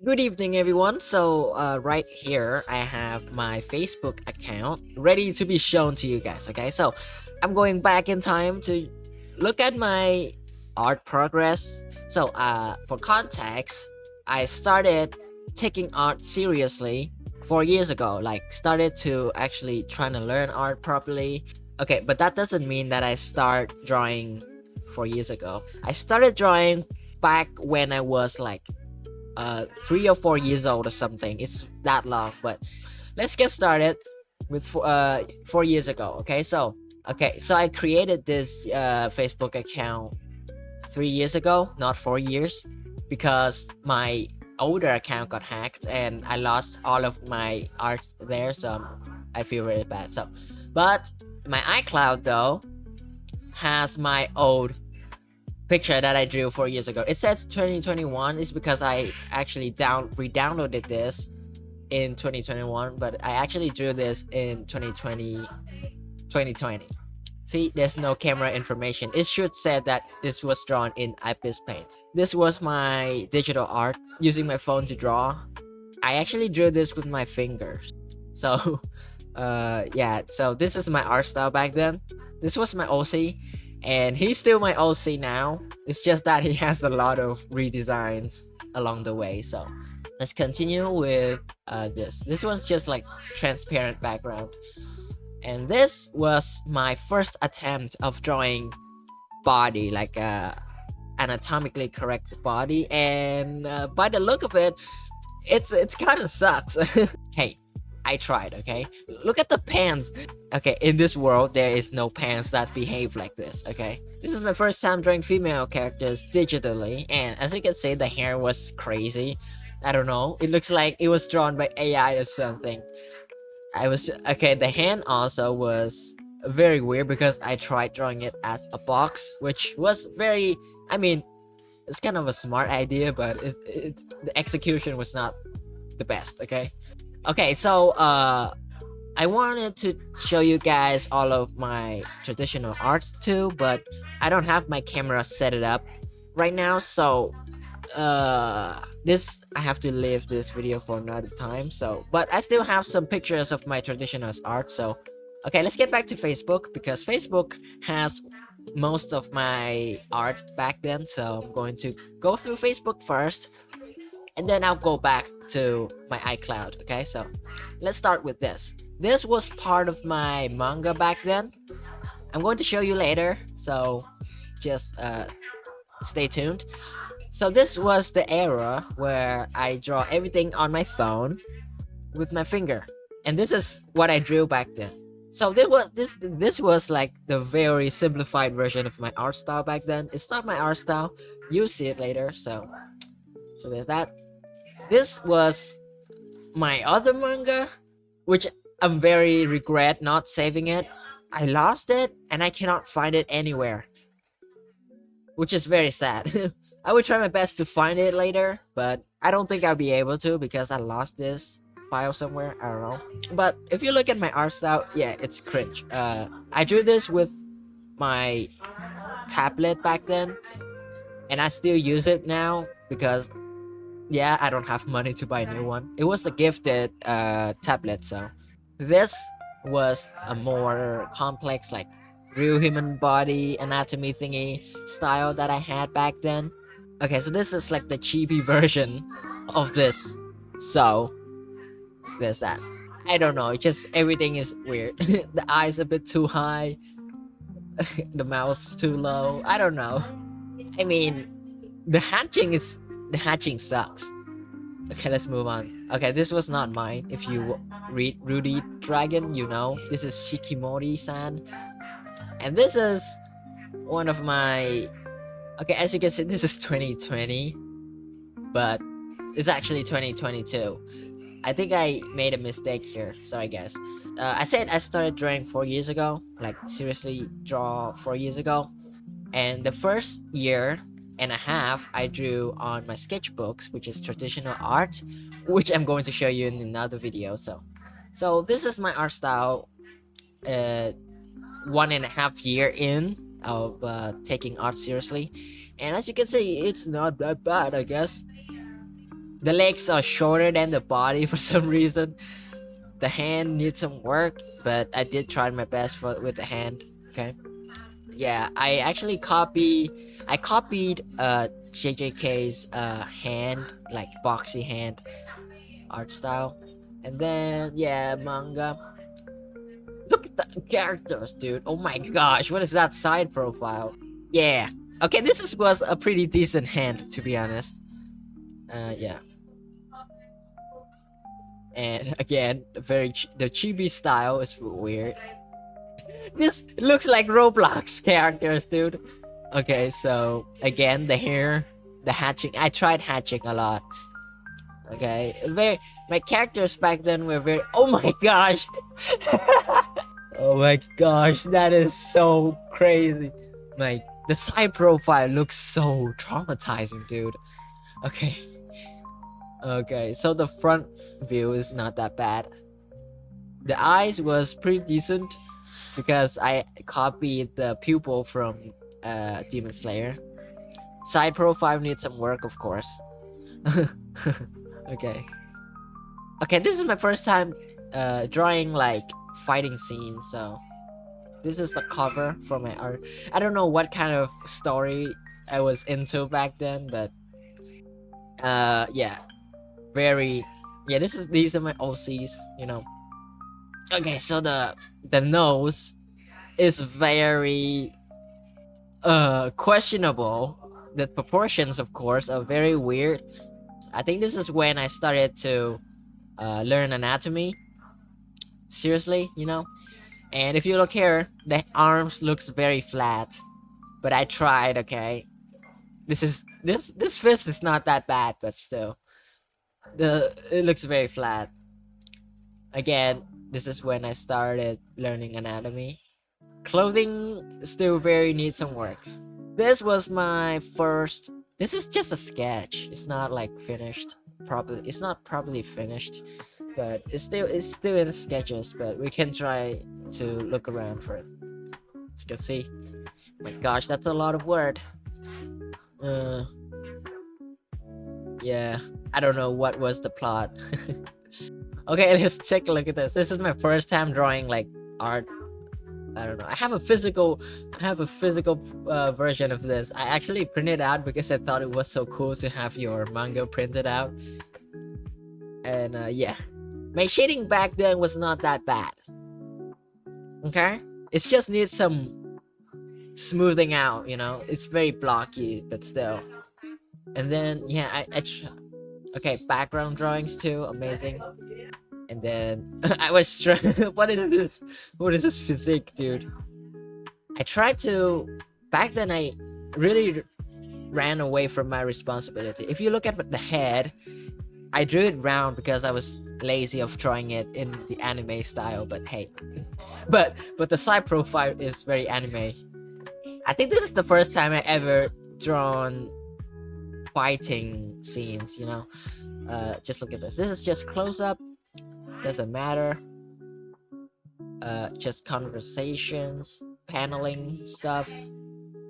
Good evening, everyone. Right here, I have my Facebook account ready to be shown to you guys. Okay, so I'm going back in time to look at my art progress. For context, I started taking art seriously 4 years ago. Like, started to actually trying to learn art properly. Okay, but that doesn't mean that I start drawing 4 years ago. I started drawing back when I was like 3 or 4 years old or something. It's that long, but let's get started with 4 years ago. So I created this Facebook account 3 years ago, not 4 years, because my older account got hacked and I lost all of my art there. I feel really bad. But my iCloud though has my old picture that I drew 4 years ago. It says 2021 is because I actually re-downloaded this in 2021, but I actually drew this in 2020. See, there's no camera information. It should say that this was drawn in IPS Paint. This was my digital art using my phone to draw. I actually drew this with my fingers. So, yeah. So this is my art style back then. This was my OC, and he's still my OC now. It's just that he has a lot of redesigns along the way. So let's continue with this. This one's just like transparent background, and this was my first attempt of drawing body, like a anatomically correct body, and by the look of it, it's kind of sucks. Hey, I tried, okay? Look at the pants. Okay, in this world, there is no pants that behave like this, okay? This is my first time drawing female characters digitally, and as you can see, the hair was crazy. I don't know, it looks like it was drawn by AI or something. Okay, the hand also was very weird because I tried drawing it as a box, which was very, I mean, it's kind of a smart idea, but the execution was not the best, okay? Okay, I wanted to show you guys all of my traditional arts too, but I don't have my camera set it up right now, so this I have to leave this video for another time. But I still have some pictures of my traditional art. Okay, let's get back to Facebook because Facebook has most of my art back then. So I'm going to go through Facebook first, and then I'll go back to my iCloud. Okay, so let's start with this. This was part of my manga back then. I'm going to show you later, so just stay tuned. So this was the era where I draw everything on my phone with my finger, and this is what I drew back then. So this was like the very simplified version of my art style back then. It's not my art style. You'll see it later. So there's that. This was my other manga, which I'm very regret not saving it. I lost it and I cannot find it anywhere, which is very sad. I will try my best to find it later, but I don't think I'll be able to because I lost this file somewhere. I don't know. But if you look at my art style, yeah, it's cringe. I drew this with my tablet back then, and I still use it now because yeah, I don't have money to buy a new one. It was a gifted tablet, so this was a more complex, like real human body anatomy thingy style that I had back then. Okay, so this is like the cheapy version of this. So there's that. I don't know, it just everything is weird. The eyes a bit too high, the mouth's too low. I don't know. I mean, the hatching sucks. Okay, let's move on. Okay, this was not mine. If you read Rudy Dragon, you know this is Shikimori-san, and this is one of my. Okay, as you can see, this is 2020, but it's actually 2022. I think I made a mistake here, so I guess. I said I started drawing 4 years ago, like seriously draw 4 years ago, and the first year and a half I drew on my sketchbooks, which is traditional art, which I'm going to show you in another video. So this is my art style. 1.5 year in of taking art seriously, and as you can see, it's not that bad, I guess. The legs are shorter than the body for some reason. The hand needs some work, but I did try my best with the hand. Okay. Yeah, I copied JJK's hand, like boxy hand art style. And then yeah, manga. Look at the characters, dude. Oh my gosh, what is that side profile? Yeah. Okay, was a pretty decent hand, to be honest. Yeah. And again, the chibi style is weird. This looks like Roblox characters, dude. Okay, so again, the hair, the hatching. I tried hatching a lot. Okay, my characters back then were very. Oh my gosh! Oh my gosh, that is so crazy. Like the side profile looks so traumatizing, dude. Okay. Okay, so the front view is not that bad. The eyes was pretty decent because I copied the pupil from Demon Slayer. Side profile needs some work, of course. Okay. Okay, this is my first time drawing like fighting scenes, so this is the cover for my art. I don't know what kind of story I was into back then, but yeah, very yeah. These are my OCs, you know. Okay, so the nose is very questionable. The proportions, of course, are very weird. I think this is when I started to learn anatomy. Seriously, you know. And if you look here, the arms looks very flat. But I tried. Okay, this fist is not that bad, but still, it looks very flat. Again, this is when I started learning anatomy. Clothing still very needs some work. This was my first. This is just a sketch. It's not like finished. It's not properly finished, but it's still in sketches. But we can try to look around for it. As you can see. My gosh, that's a lot of word. Yeah, I don't know what was the plot. Okay, let's take a look at this. This is my first time drawing like art. I don't know. I have a physical version of this. I actually printed out because I thought it was so cool to have your manga printed out. And yeah, my shading back then was not that bad. Okay, it just needs some smoothing out. You know, it's very blocky, but still. And then yeah, okay, background drawings too, amazing. And then I was what is this? What is this physique, dude? I tried to back then. I really ran away from my responsibility. If you look at the head, I drew it round because I was lazy of drawing it in the anime style. But hey, but the side profile is very anime. I think this is the first time I ever drawn fighting scenes. You know, just look at this. This is just close up. Doesn't matter. Just conversations, paneling stuff.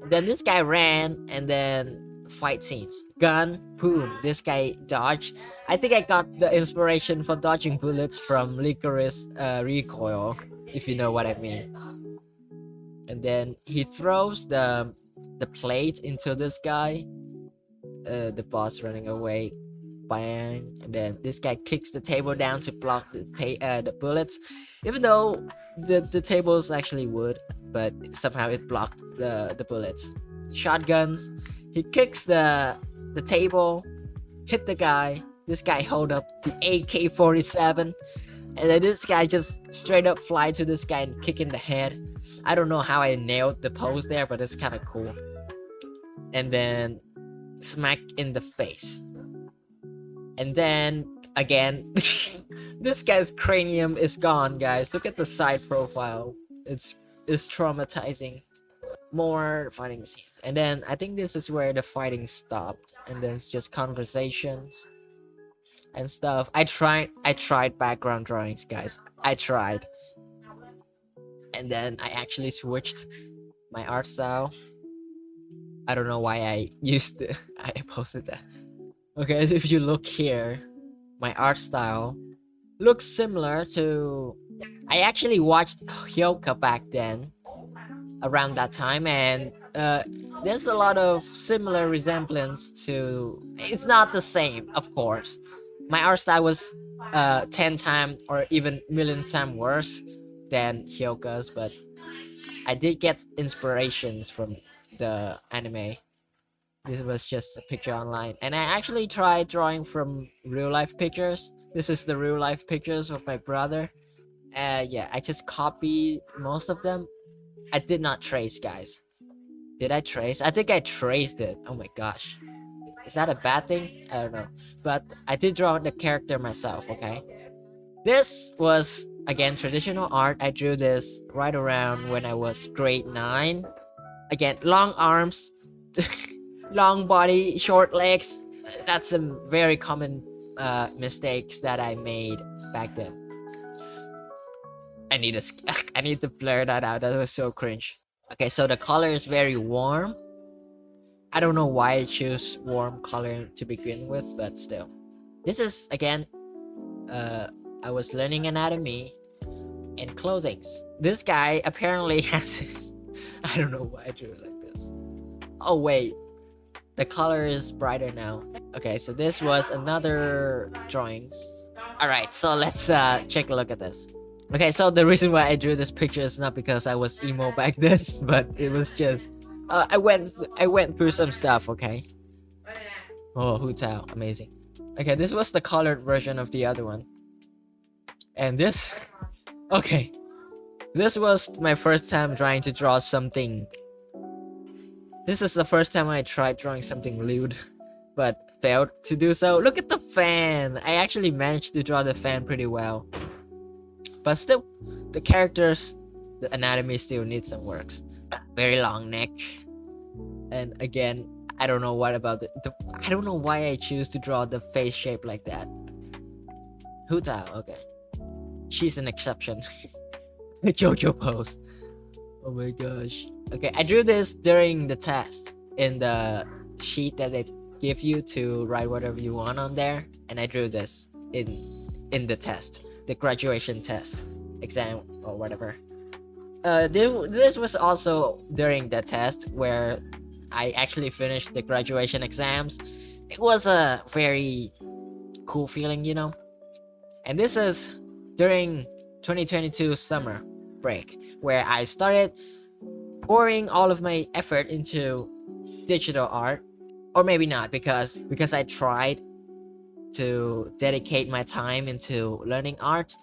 Then this guy ran, and then fight scenes. Gun, boom. This guy dodged. I think I got the inspiration for dodging bullets from Licorice Recoil, if you know what I mean. And then he throws the plate into this guy. The boss running away. Bang, and then this guy kicks the table down to block the bullets, even though the table is actually wood, but somehow it blocked the bullets. Shotguns, he kicks the table, hit the guy. This guy hold up the AK-47, and then this guy just straight up fly to this guy and kick in the head. I don't know how I nailed the pose there, but it's kind of cool. And then smack in the face. And then again, this guy's cranium is gone, guys. Look at the side profile. It's traumatizing. More fighting scenes. And then I think this is where the fighting stopped. And then it's just conversations and stuff. I tried background drawings, guys. I tried. And then I actually switched my art style. I don't know why I posted that. Okay, so if you look here, my art style looks similar to. I actually watched Hyoka back then, around that time, and there's a lot of similar resemblance to. It's not the same, of course. My art style was 10 times or even million times worse than Hyoka's, but I did get inspirations from the anime. This was just a picture online, and I actually tried drawing from real life pictures. This is the real life pictures of my brother. Yeah, I just copied most of them. I did not trace, guys. Did I trace? I think I traced it. Oh my gosh. Is that a bad thing? I don't know. But I did draw the character myself, okay? This was, again, traditional art. I drew this right around when I was grade 9. Again, long arms, long body, short legs. That's some very common mistakes that I made back then. I need to I need to blur that out. That was so cringe. Okay, so the color is very warm. I don't know why I choose warm color to begin with, but still. This is again, I was learning anatomy and clothings. This guy apparently has his. I don't know why I drew it like this. Oh wait, the color is brighter now. Okay, so this was another drawings. All right, so let's take a look at this. Okay, so the reason why I drew this picture is not because I was emo back then, but it was just I went through some stuff. Okay. Oh, Hu Tao, amazing. Okay, this was the colored version of the other one, and this. Okay, this was my first time trying to draw something. This is the first time I tried drawing something lewd, but failed to do so. Look at the fan. I actually managed to draw the fan pretty well. But still, the characters, the anatomy still needs some works. Very long neck. And again, I don't know what about I don't know why I choose to draw the face shape like that. Huta, okay. She's an exception. Jojo pose. Oh my gosh. Okay, I drew this during the test in the sheet that they give you to write whatever you want on there, and I drew this in the test, the graduation test exam or whatever. This was also during the test where I actually finished the graduation exams. It was a very cool feeling, you know. And this is during 2022 summer break where I started pouring all of my effort into digital art, or maybe not, because I tried to dedicate my time into learning art.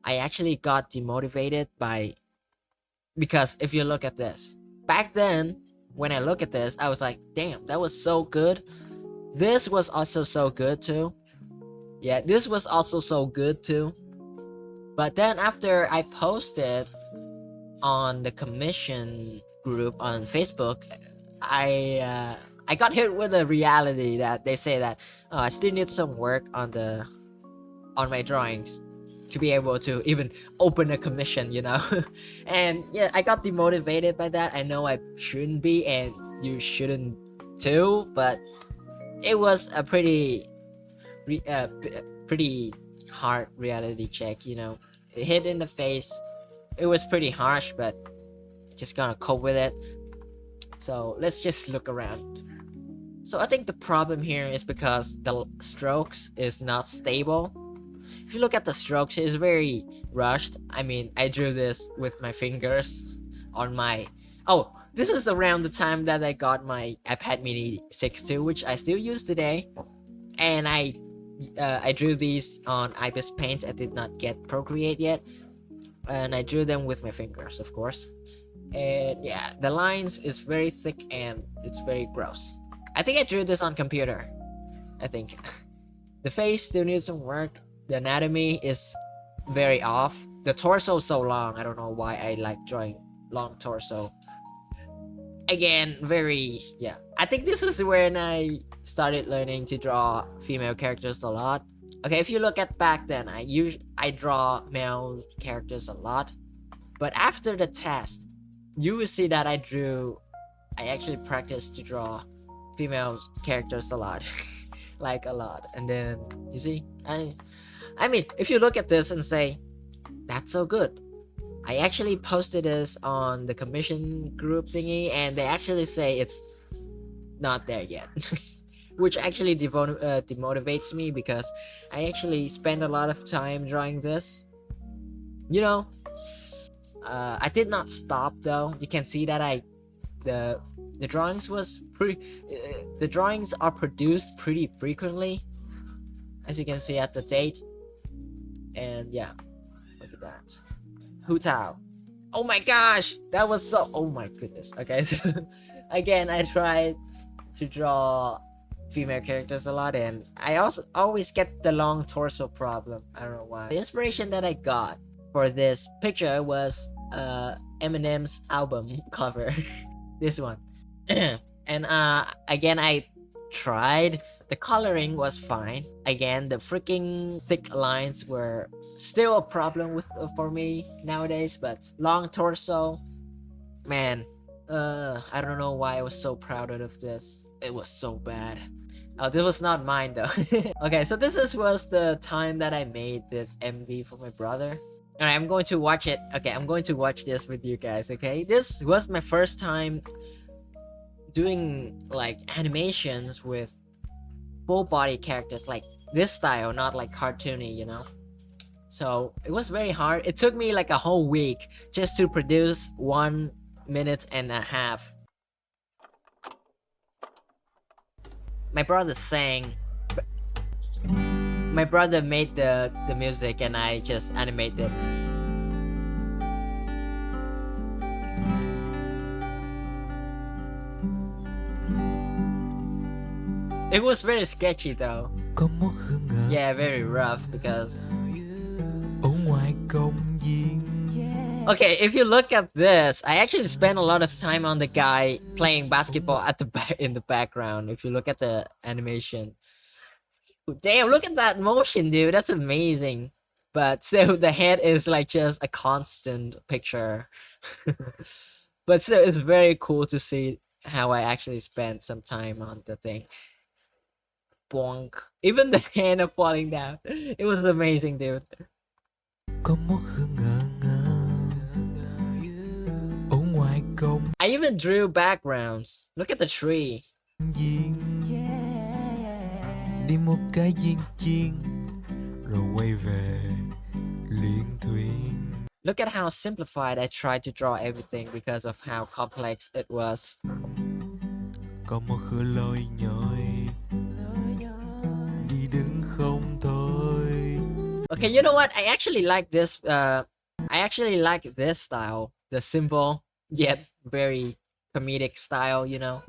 I actually got demotivated because if you look at this back then, when I look at this, I was like, damn, that was so good. This was also so good too. Yeah, this was also so good too. But then after I posted on the commission group on Facebook, I got hit with a reality that they say that I still need some work on my drawings to be able to even open a commission, you know. And yeah, I got demotivated by that. I know I shouldn't be, and you shouldn't too, but it was a pretty hard reality check, you know. It hit in the face. It was pretty harsh, but just gonna cope with it. So let's just look around. So I think the problem here is because the strokes is not stable. If you look at the strokes, it's very rushed. I mean, I drew this with my fingers on my. Oh, this is around the time that I got my iPad Mini 6.2, which I still use today. And I drew these on IBIS Paint. I did not get Procreate yet, and I drew them with my fingers, of course. And yeah, the lines is very thick and it's very gross. I think I drew this on computer. I think the face still needs some work. The anatomy is very off. The torso is so long. I don't know why I like drawing long torso. Again, yeah. I think this is when I started learning to draw female characters a lot. Okay, if you look at back then, I draw male characters a lot. But after the test, you will see that I actually practiced to draw female characters a lot. like a lot. And then you see, I mean, if you look at this and say that's so good, I actually posted this on the commission group thingy, and they actually say it's not there yet. Which actually demotivates me, because I actually spend a lot of time drawing this. You know, I did not stop though. You can see that the drawings was pretty. The drawings are produced pretty frequently, as you can see at the date. And yeah, look at that. Hu Tao. Oh my gosh, that was so. Oh my goodness. Okay, so again, I tried to draw female characters a lot, and I also always get the long torso problem. I don't know why. The inspiration that I got for this picture was Eminem's album cover. This one. And again, I tried. The coloring was fine. Again, the freaking thick lines were still a problem with for me nowadays, but long torso, man, I don't know why I was so proud of this. It was so bad. Oh, this was not mine though. Okay, so was the time that I made this MV for my brother. Alright, I'm going to watch it. Okay, I'm going to watch this with you guys, okay? This was my first time doing like animations with full body characters, like this style, not like cartoony, you know? So it was very hard. It took me like a whole week just to produce 1.5 minutes. My brother sang. My brother made the music, and I just animated. It was very sketchy though. Yeah, very rough because. Okay, if you look at this, I actually spent a lot of time on the guy playing basketball at the in the background. If you look at the animation, damn, look at that motion, dude. That's amazing. But still, the head is like just a constant picture. But still, it's very cool to see how I actually spent some time on the thing. Bonk. Even the hand of falling down. It was amazing, dude. I even drew backgrounds. Look at the tree. Look at how simplified I tried to draw everything because of how complex it was. Okay, you know what? I actually like this. I actually like this style, the simple yet very comedic style. You know.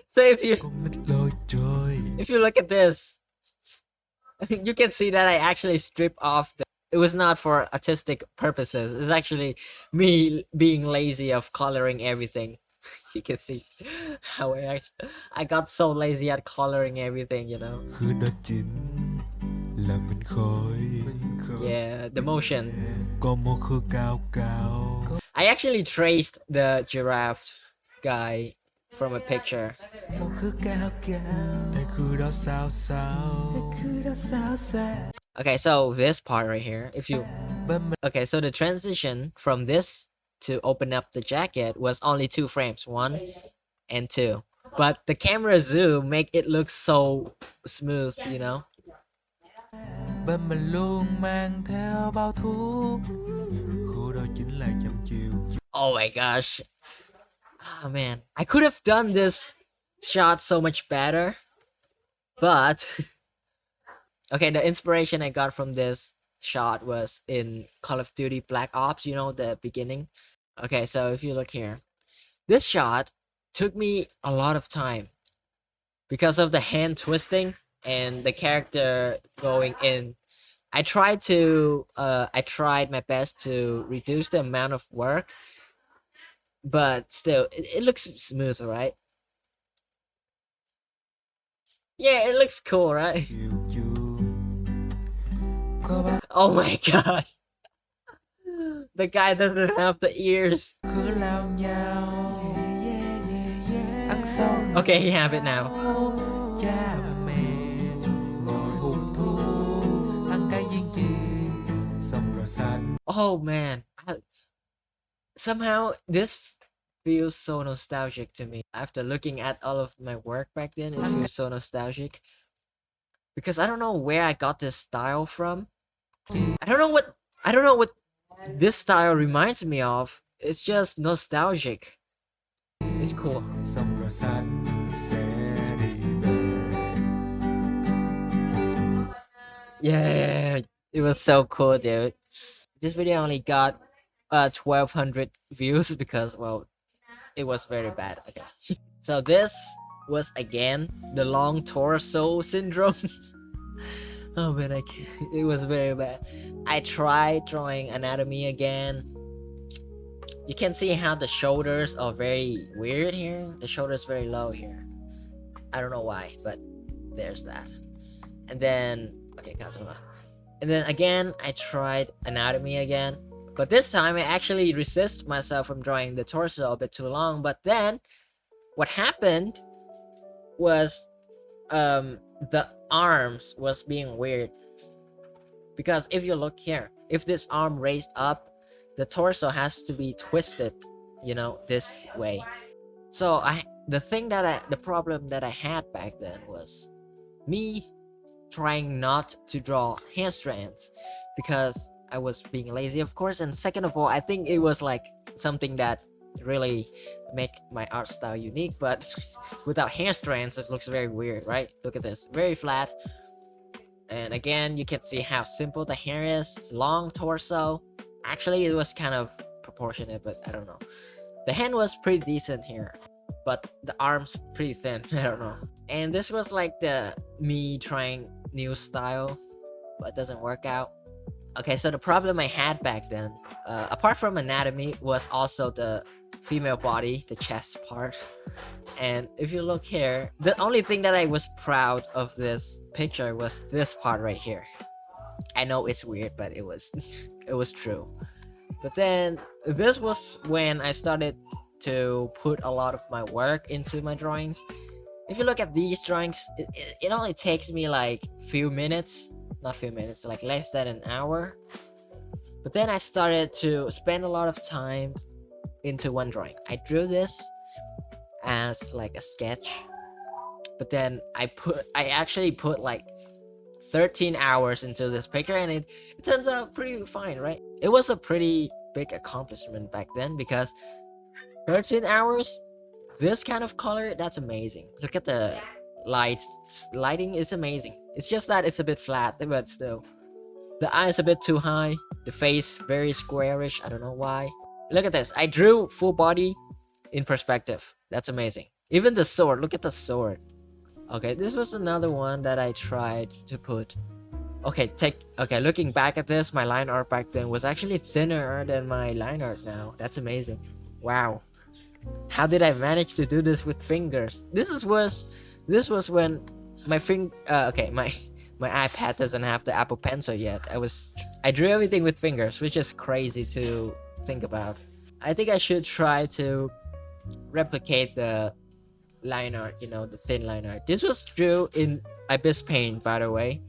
So if you look at this, you can see that I actually strip off the. It was not for artistic purposes. It's actually me being lazy of coloring everything. You can see how I got so lazy at coloring everything, you know. Yeah, the motion. I actually traced the giraffe guy from a picture. Okay, so this part right here, if you okay, so the transition from this to open up the jacket was only 2 frames, 1 and 2. But the camera zoom make it look so smooth, you know. Oh my gosh. Oh man, I could have done this shot so much better, but okay, the inspiration I got from this shot was in Call of Duty Black Ops, you know, the beginning. Okay, so if you look here, this shot took me a lot of time because of the hand twisting and the character going in. I tried my best to reduce the amount of work, but still, it looks smooth, right? Yeah, it looks cool, right? Oh my god. The guy doesn't have the ears. Okay, he have it now. Oh man, somehow this feels so nostalgic to me. After looking at all of my work back then, it feels so nostalgic. Because I don't know where I got this style from. I don't know what this style reminds me of. It's just nostalgic. It's cool. Yeah, it was so cool, dude. This video only got 1200 views because, well, it was very bad. Okay. So this was again the long torso syndrome. Oh man, it was very bad. I tried drawing anatomy again. You can see how the shoulders are very weird here. The shoulder's very low here. I don't know why, but there's that. And then, okay, Kazuma. And then again, I tried anatomy again. But this time, I actually resist myself from drawing the torso a bit too long. But then, what happened was the arms was being weird. Because if you look here, if this arm raised up, the torso has to be twisted, you know, this way. So the problem that I had back then was me trying not to draw hand strands because I was being lazy, of course, and second of all, I think it was like something that really make my art style unique, but without hand strands it looks very weird, right? Look at this, very flat. And again, you can see how simple the hair is, long torso. Actually, it was kind of proportionate, but I don't know. The hand was pretty decent here, but the arms pretty thin. I don't know. And this was like the me trying new style, but it doesn't work out. Okay, so the problem I had back then, apart from anatomy, was also the female body, the chest part. And if you look here, the only thing that I was proud of this picture was this part right here. I know it's weird, but it was it was true. But then this was when I started to put a lot of my work into my drawings. If you look at these drawings, it only takes me like few minutes, not few minutes, like less than an hour. But then I started to spend a lot of time into one drawing. I drew this as like a sketch, but then I actually put like 13 hours into this picture, and it turns out pretty fine, right? It was a pretty big accomplishment back then because 13 hours, this kind of color, that's amazing. Look at the lighting is amazing. It's just that it's a bit flat, but still. The eyes a bit too high, the face very squarish, I don't know why. Look at this, I drew full body in perspective. That's amazing. Even the sword, look at the sword. Okay, this was another one that I tried to put. Okay, looking back at this, my line art back then was actually thinner than my line art now. That's amazing. Wow. How did I manage to do this with fingers? This was when my my iPad doesn't have the Apple Pencil yet. I drew everything with fingers, which is crazy to think about. I think I should try to replicate the line art, you know, the thin line art. This was drew in Abyss Paint, by the way.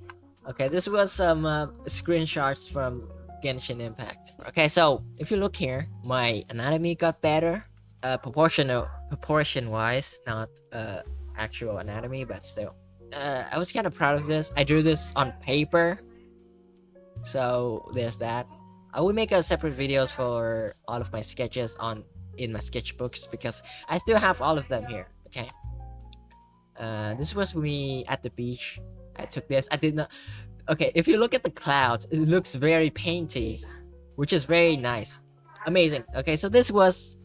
Okay, this was some screenshots from Genshin Impact. Okay, so if you look here, my anatomy got better, proportion wise, not actual anatomy, but still. I was kind of proud of this. I drew this on paper, so there's that. I will make a separate videos for all of my sketches in my sketchbooks because I still have all of them here. Okay. This was me at the beach. I took this. I did not. Okay, if you look at the clouds, it looks very painty, which is very nice, amazing. Okay, so this was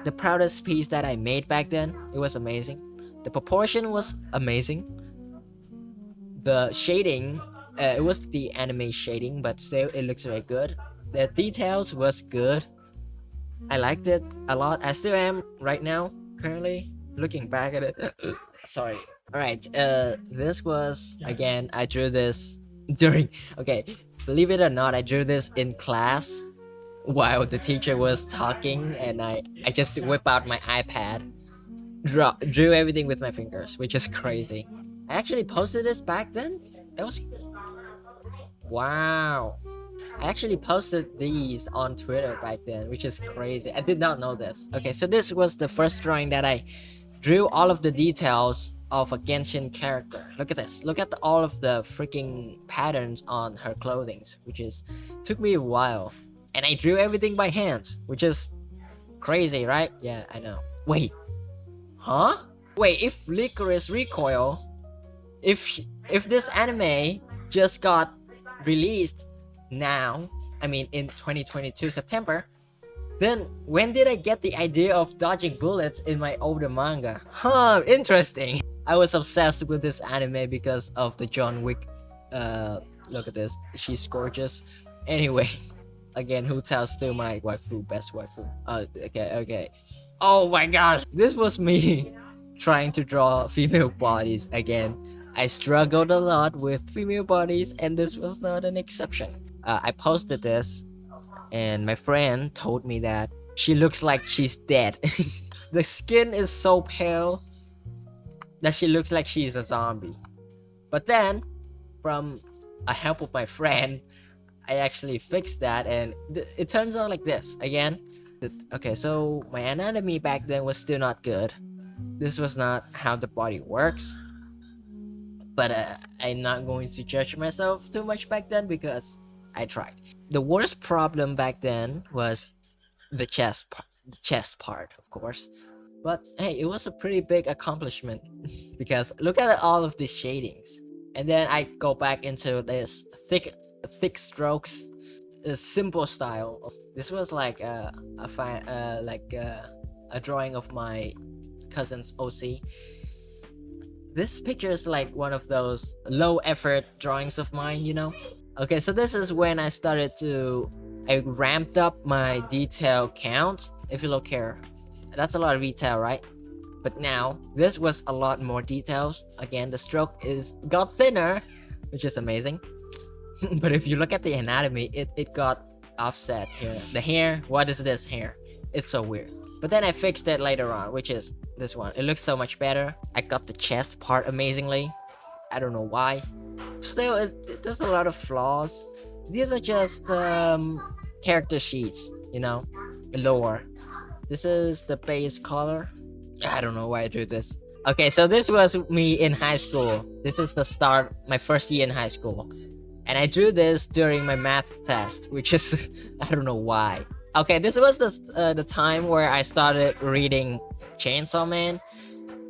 the proudest piece that I made back then. It was amazing. The proportion was amazing. The shading, it was the anime shading, but still it looks very good. The details was good. I liked it a lot. I still am right now, currently looking back at it. Sorry. Alright, this was, again, I drew this during, okay, believe it or not, I drew this in class. while the teacher was talking, and I just whip out my iPad, drew everything with my fingers, which is crazy. I actually posted this back then. That was wow. I actually posted these on Twitter back then, which is crazy. I did not know this. Okay, so this was the first drawing that I drew all of the details of a Genshin character. Look at this. Look at all of the freaking patterns on her clothing, which is took me a while. And I drew everything by hand, which is crazy, right? Yeah, I know. Wait. Huh? Wait, if Licorice Recoil, if this anime just got released now, I mean in 2022 September, then when did I get the idea of dodging bullets in my older manga? Huh, interesting. I was obsessed with this anime because of the John Wick. Look at this, she's gorgeous. Anyway, again, Hotel's still my waifu, best waifu. Okay. Oh my gosh, this was me trying to draw female bodies again. I struggled a lot with female bodies, and this was not an exception. I posted this, and my friend told me that she looks like she's dead. The skin is so pale that she looks like she's a zombie. But then, from a help of my friend, I actually fixed that, and it turns out like this. Again, okay, so my anatomy back then was still not good. This was not how the body works. But I'm not going to judge myself too much back then because I tried. The worst problem back then was the chest part, of course. But hey, it was a pretty big accomplishment because look at all of these shadings. And then I go back into this thick strokes, a simple style. This was like a drawing of my cousin's OC. This picture is like one of those low effort drawings of mine, you know? Okay, so this is when I ramped up my detail count. If you look here, that's a lot of detail, right? But now, this was a lot more details. Again, the stroke got thinner, which is amazing. But if you look at the anatomy, it got offset here. The hair, what is this hair? It's so weird. But then I fixed it later on, which is this one. It looks so much better. I got the chest part amazingly. I don't know why. Still, it does a lot of flaws. These are just character sheets, you know, lore. This is the base color. I don't know why I drew this. Okay, so this was me in high school. This is the start, my first year in high school. And I drew this during my math test, which is, I don't know why. Okay, this was the time where I started reading Chainsaw Man.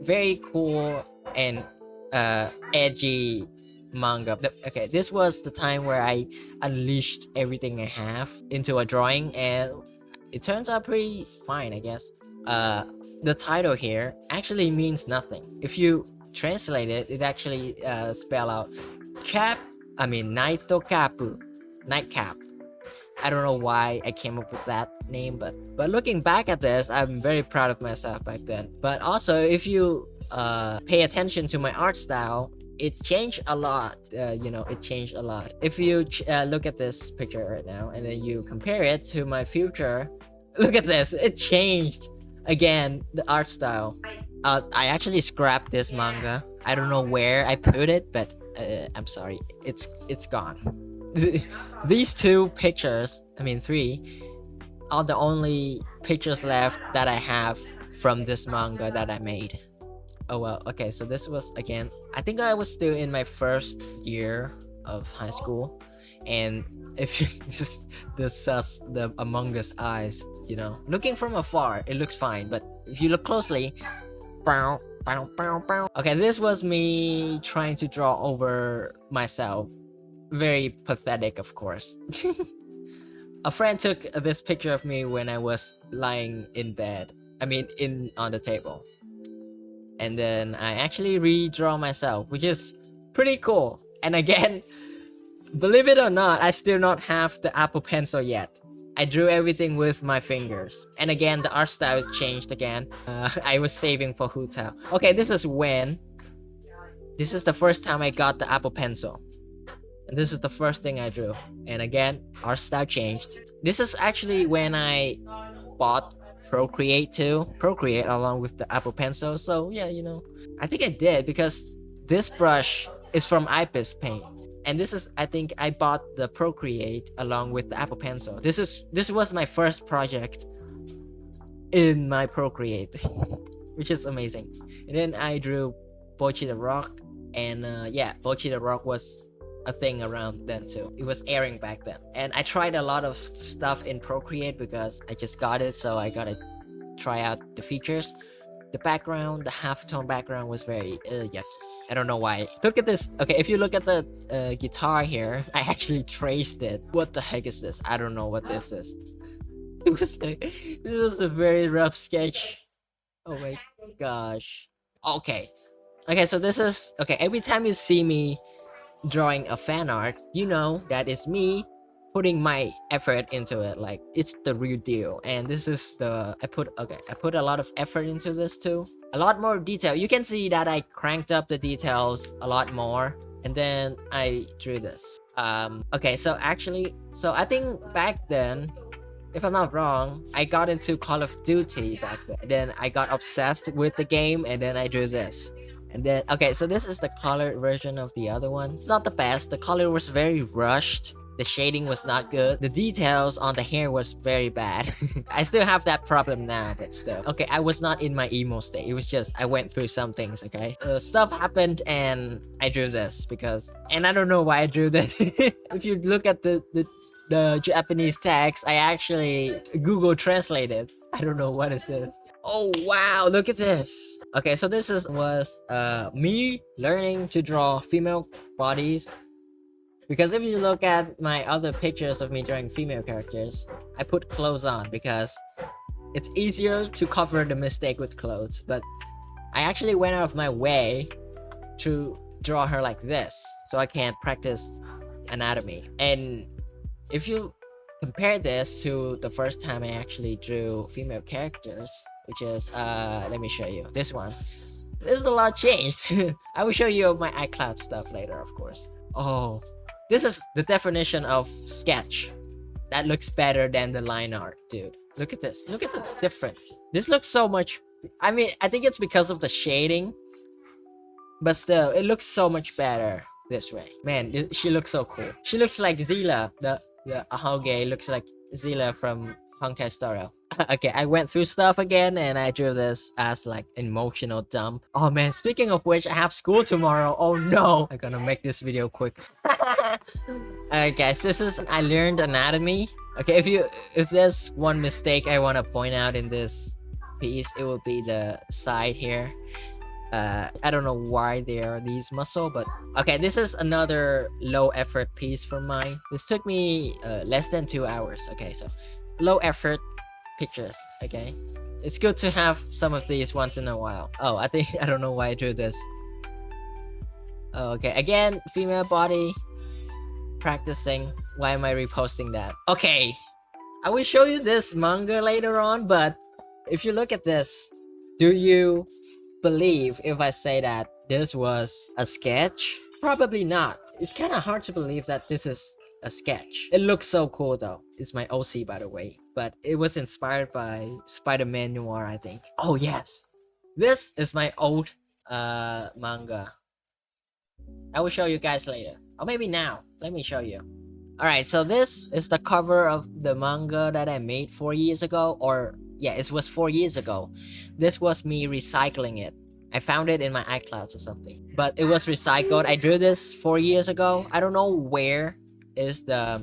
Very cool and edgy manga. Okay, this was the time where I unleashed everything I have into a drawing, and it turns out pretty fine, I guess. The title here actually means nothing. If you translate it, it actually spell out Naito Kapu, nightcap. I don't know why I came up with that name, but looking back at this, I'm very proud of myself back then. But also, if you pay attention to my art style, it changed a lot. It changed a lot. If you look at this picture right now, and then you compare it to my future, look at this. It changed again, the art style. I actually scrapped this manga. I don't know where I put it, but I'm sorry, it's gone. These two pictures, three, are the only pictures left that I have from this manga that I made. Oh well, okay, so this was, again, I think I was still in my first year of high school, and if you this the Among Us eyes, looking from afar, it looks fine, but if you look closely, okay, this was me trying to draw over myself. Very pathetic, of course. A friend took this picture of me when I was lying in bed. On the table. And then I actually redraw myself, which is pretty cool. And again, believe it or not, I still not have the Apple Pencil yet. I drew everything with my fingers. And again, the art style changed again. I was saving for Hotel. Okay, this is the first time I got the Apple Pencil. And this is the first thing I drew. And again, art style changed. This is actually when I bought Procreate too. Procreate along with the Apple Pencil. So yeah, you know, I think I did because this brush is from IPIS Paint. And this is, I think I bought the Procreate along with the Apple Pencil. This was my first project in my Procreate, which is amazing. And then I drew Bochi the Rock, and yeah, Bochi the Rock was a thing around then too. It was airing back then, and I tried a lot of stuff in Procreate because I just got it, so I gotta try out the features. The background, the halftone background was very yucky. I don't know why. Look at this. Okay, if you look at the guitar here, I actually traced it. What the heck is this? I don't know what this is. This was a very rough sketch. Oh my gosh. Okay. Okay, so this is okay. Every time you see me drawing a fan art, you know that is me putting my effort into it. Like, it's the real deal. And this is the I put a lot of effort into this too. A lot more detail. You can see that I cranked up the details a lot more, and then I drew this. Okay, so actually, I think back then, if I'm not wrong, I got into Call of Duty back then. Then I got obsessed with the game, and then I drew this. And then, okay, so this is the colored version of the other one. It's not the best. The color was very rushed. The shading was not good. The details on the hair was very bad. I still have that problem now, but still. Okay, I was not in my emo state. It was just, I went through some things, okay? Stuff happened and I drew this because... And I don't know why I drew this. If you look at the Japanese text, I actually Google translated. I don't know what is this. Oh wow, look at this. Okay, so this was me learning to draw female bodies. Because if you look at my other pictures of me drawing female characters, I put clothes on because it's easier to cover the mistake with clothes. But I actually went out of my way to draw her like this, so I can't practice anatomy. And if you compare this to the first time I actually drew female characters, which is, let me show you, this one. There's a lot changed. I will show you my iCloud stuff later, of course. Oh, this is the definition of sketch. That looks better than the line art, dude. Look at this. Look at the difference. This looks so much... I mean, I think it's because of the shading. But still, it looks so much better this way. Man, she looks so cool. She looks like Zilla. The Ahoge looks like Zilla from Honkai Star Rail. Okay, I went through stuff again and I drew this as like emotional dump. Oh man, speaking of which, I have school tomorrow. Oh no! I'm gonna make this video quick. Alright guys, this is... I learned anatomy. Okay, if there's one mistake I want to point out in this piece, it will be the side here. I don't know why there are these muscle, but okay, this is another low effort piece for mine. This took me less than 2 hours. Okay, so low effort pictures. Okay, it's good to have some of these once in a while. Oh, I don't know why I drew this. Oh, okay, again, female body, practicing. Why am I reposting that? Okay, I will show you this manga later on, but if you look at this, do you believe if I say that this was a sketch? Probably not. It's kind of hard to believe that this is a sketch. It looks so cool though. It's my OC, by the way, but it was inspired by Spider-Man Noir, I think. Oh yes, this is my old manga. I will show you guys later, or maybe now. Let me show you. Alright, so this is the cover of the manga that I made 4 years ago, or yeah, it was 4 years ago. This was me recycling it. I found it in my iCloud or something, but it was recycled. I drew this 4 years ago. I don't know where is the...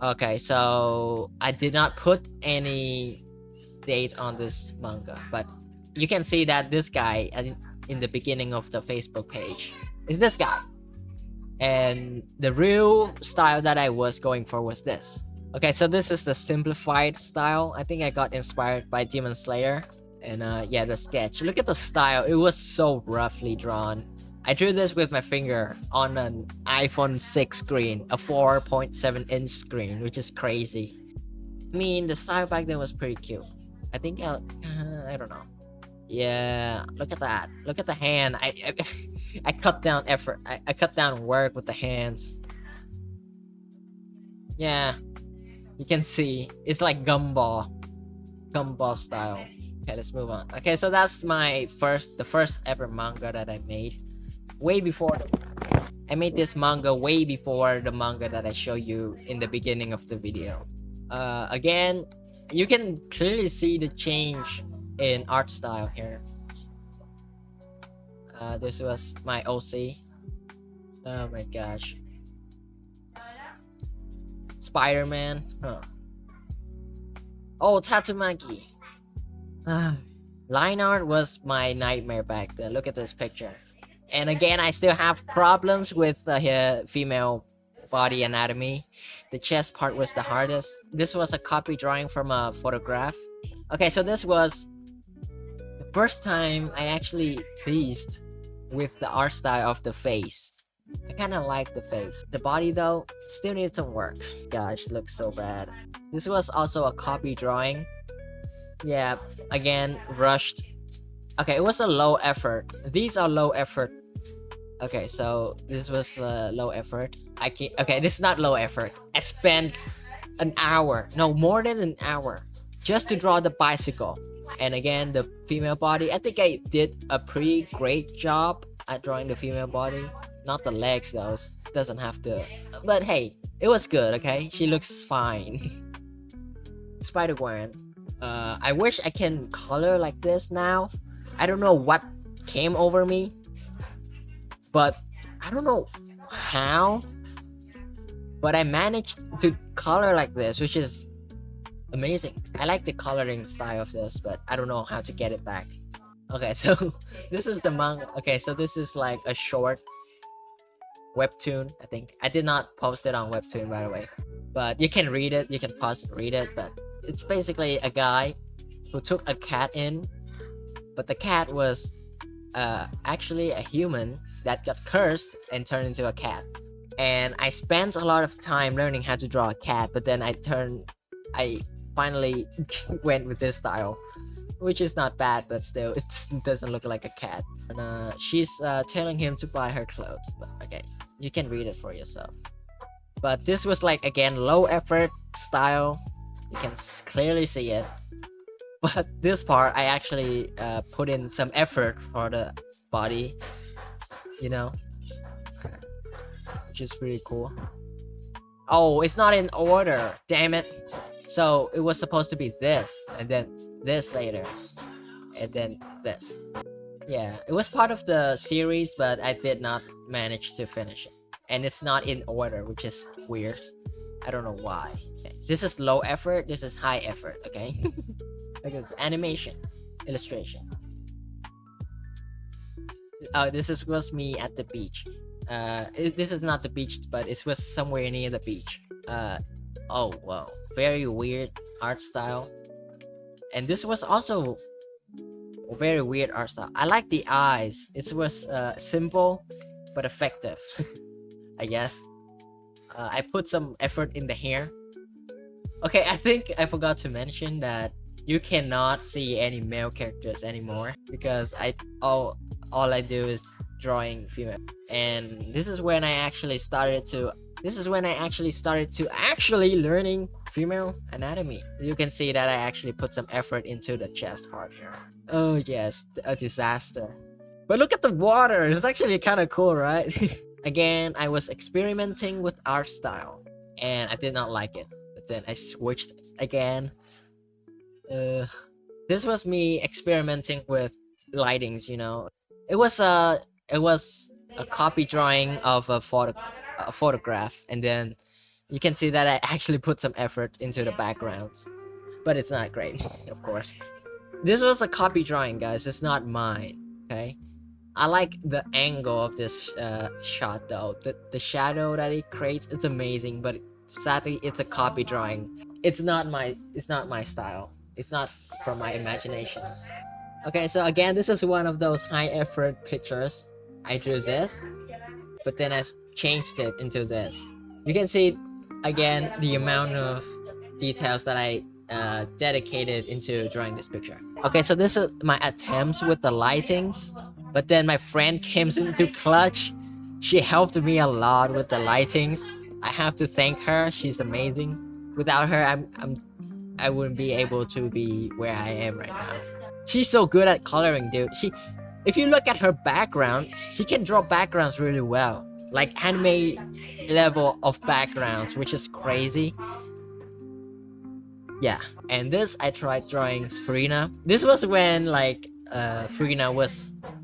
Okay, so I did not put any date on this manga, but you can see that this guy in the beginning of the Facebook page is this guy. And the real style that I was going for was this. Okay, so this is the simplified style. I think I got inspired by Demon Slayer. And yeah, the sketch. Look at the style. It was so roughly drawn. I drew this with my finger on an iPhone 6 screen, a 4.7-inch screen, which is crazy. I mean, the style back then was pretty cute. I think I don't know. Yeah, look at that. Look at the hand. I cut down effort. I cut down work with the hands. Yeah, you can see it's like gumball style. Okay, let's move on. Okay, so that's the first ever manga that I made. Way before I made this manga way before the manga that I show you in the beginning of the video. Again, you can clearly see the change in art style here. This was my OC. Oh my gosh. Spider-Man. Huh. Oh, Tatsumaki. Line art was my nightmare back then. Look at this picture. And again, I still have problems with female body anatomy. The chest part was the hardest. This was a copy drawing from a photograph. Okay, so this was the first time I actually pleased with the art style of the face. I kind of like the face. The body though, still needs some work. Gosh, it looks so bad. This was also a copy drawing. Yeah, again, rushed. Okay, it was a low effort. These are low effort. Okay, so this was low effort. Okay, this is not low effort. I spent an hour, no, more than an hour, just to draw the bicycle. And again, the female body, I think I did a pretty great job at drawing the female body. Not the legs though, doesn't have to. But hey, it was good, okay? She looks fine. Spider-Gwen. I wish I can color like this now. I don't know what came over me, but I don't know how, but I managed to color like this, which is amazing. I like the coloring style of this, but I don't know how to get it back. Okay, so this is the manga. Okay, so this is like a short webtoon, I think. I did not post it on webtoon, by the way, but you can read it. You can pause and read it, but it's basically a guy who took a cat in, but the cat was actually a human that got cursed and turned into a cat. And I spent a lot of time learning how to draw a cat, but then I finally went with this style, which is not bad, but still it doesn't look like a cat. And she's telling him to buy her clothes, but okay, you can read it for yourself. But this was like, again, low effort style. You can clearly see it. But this part, I actually put in some effort for the body, you know, which is pretty cool. Oh, it's not in order, damn it. So it was supposed to be this, and then this later, and then this. Yeah, it was part of the series, but I did not manage to finish it. And it's not in order, which is weird. I don't know why. Okay. This is low effort, this is high effort, okay? Look at this, animation, illustration. This was me at the beach. This is not the beach, but it was somewhere near the beach. Oh, wow. Very weird art style. And this was also a very weird art style. I like the eyes. It was simple, but effective, I guess. I put some effort in the hair. Okay, I think I forgot to mention that you cannot see any male characters anymore because all I do is drawing female. And this is when I actually started to actually learning female anatomy. You can see that I actually put some effort into the chest part here. Oh yes, a disaster. But look at the water, it's actually kind of cool, right? Again, I was experimenting with art style and I did not like it. But then I switched again. This was me experimenting with lightings, you know. It was a copy drawing of a photograph, and then you can see that I actually put some effort into the backgrounds, but it's not great. Of course, this was a copy drawing, guys. It's not mine. Okay, I like the angle of this shot though. The shadow that it creates, it's amazing, but sadly it's a copy drawing. It's not my style. It's not from my imagination. Okay, so again, this is one of those high effort pictures. I drew this, but then I changed it into this. You can see again the amount of details that I dedicated into drawing this picture. Okay, so this is my attempts with the lightings, but then my friend came into clutch. She helped me a lot with the lightings. I have to thank her. She's amazing. Without her, I wouldn't be able to be where I am right now. She's so good at coloring, dude. If you look at her background, she can draw backgrounds really well, like anime level of backgrounds, which is crazy. Yeah, and this I tried drawing Farina. This was when like Farina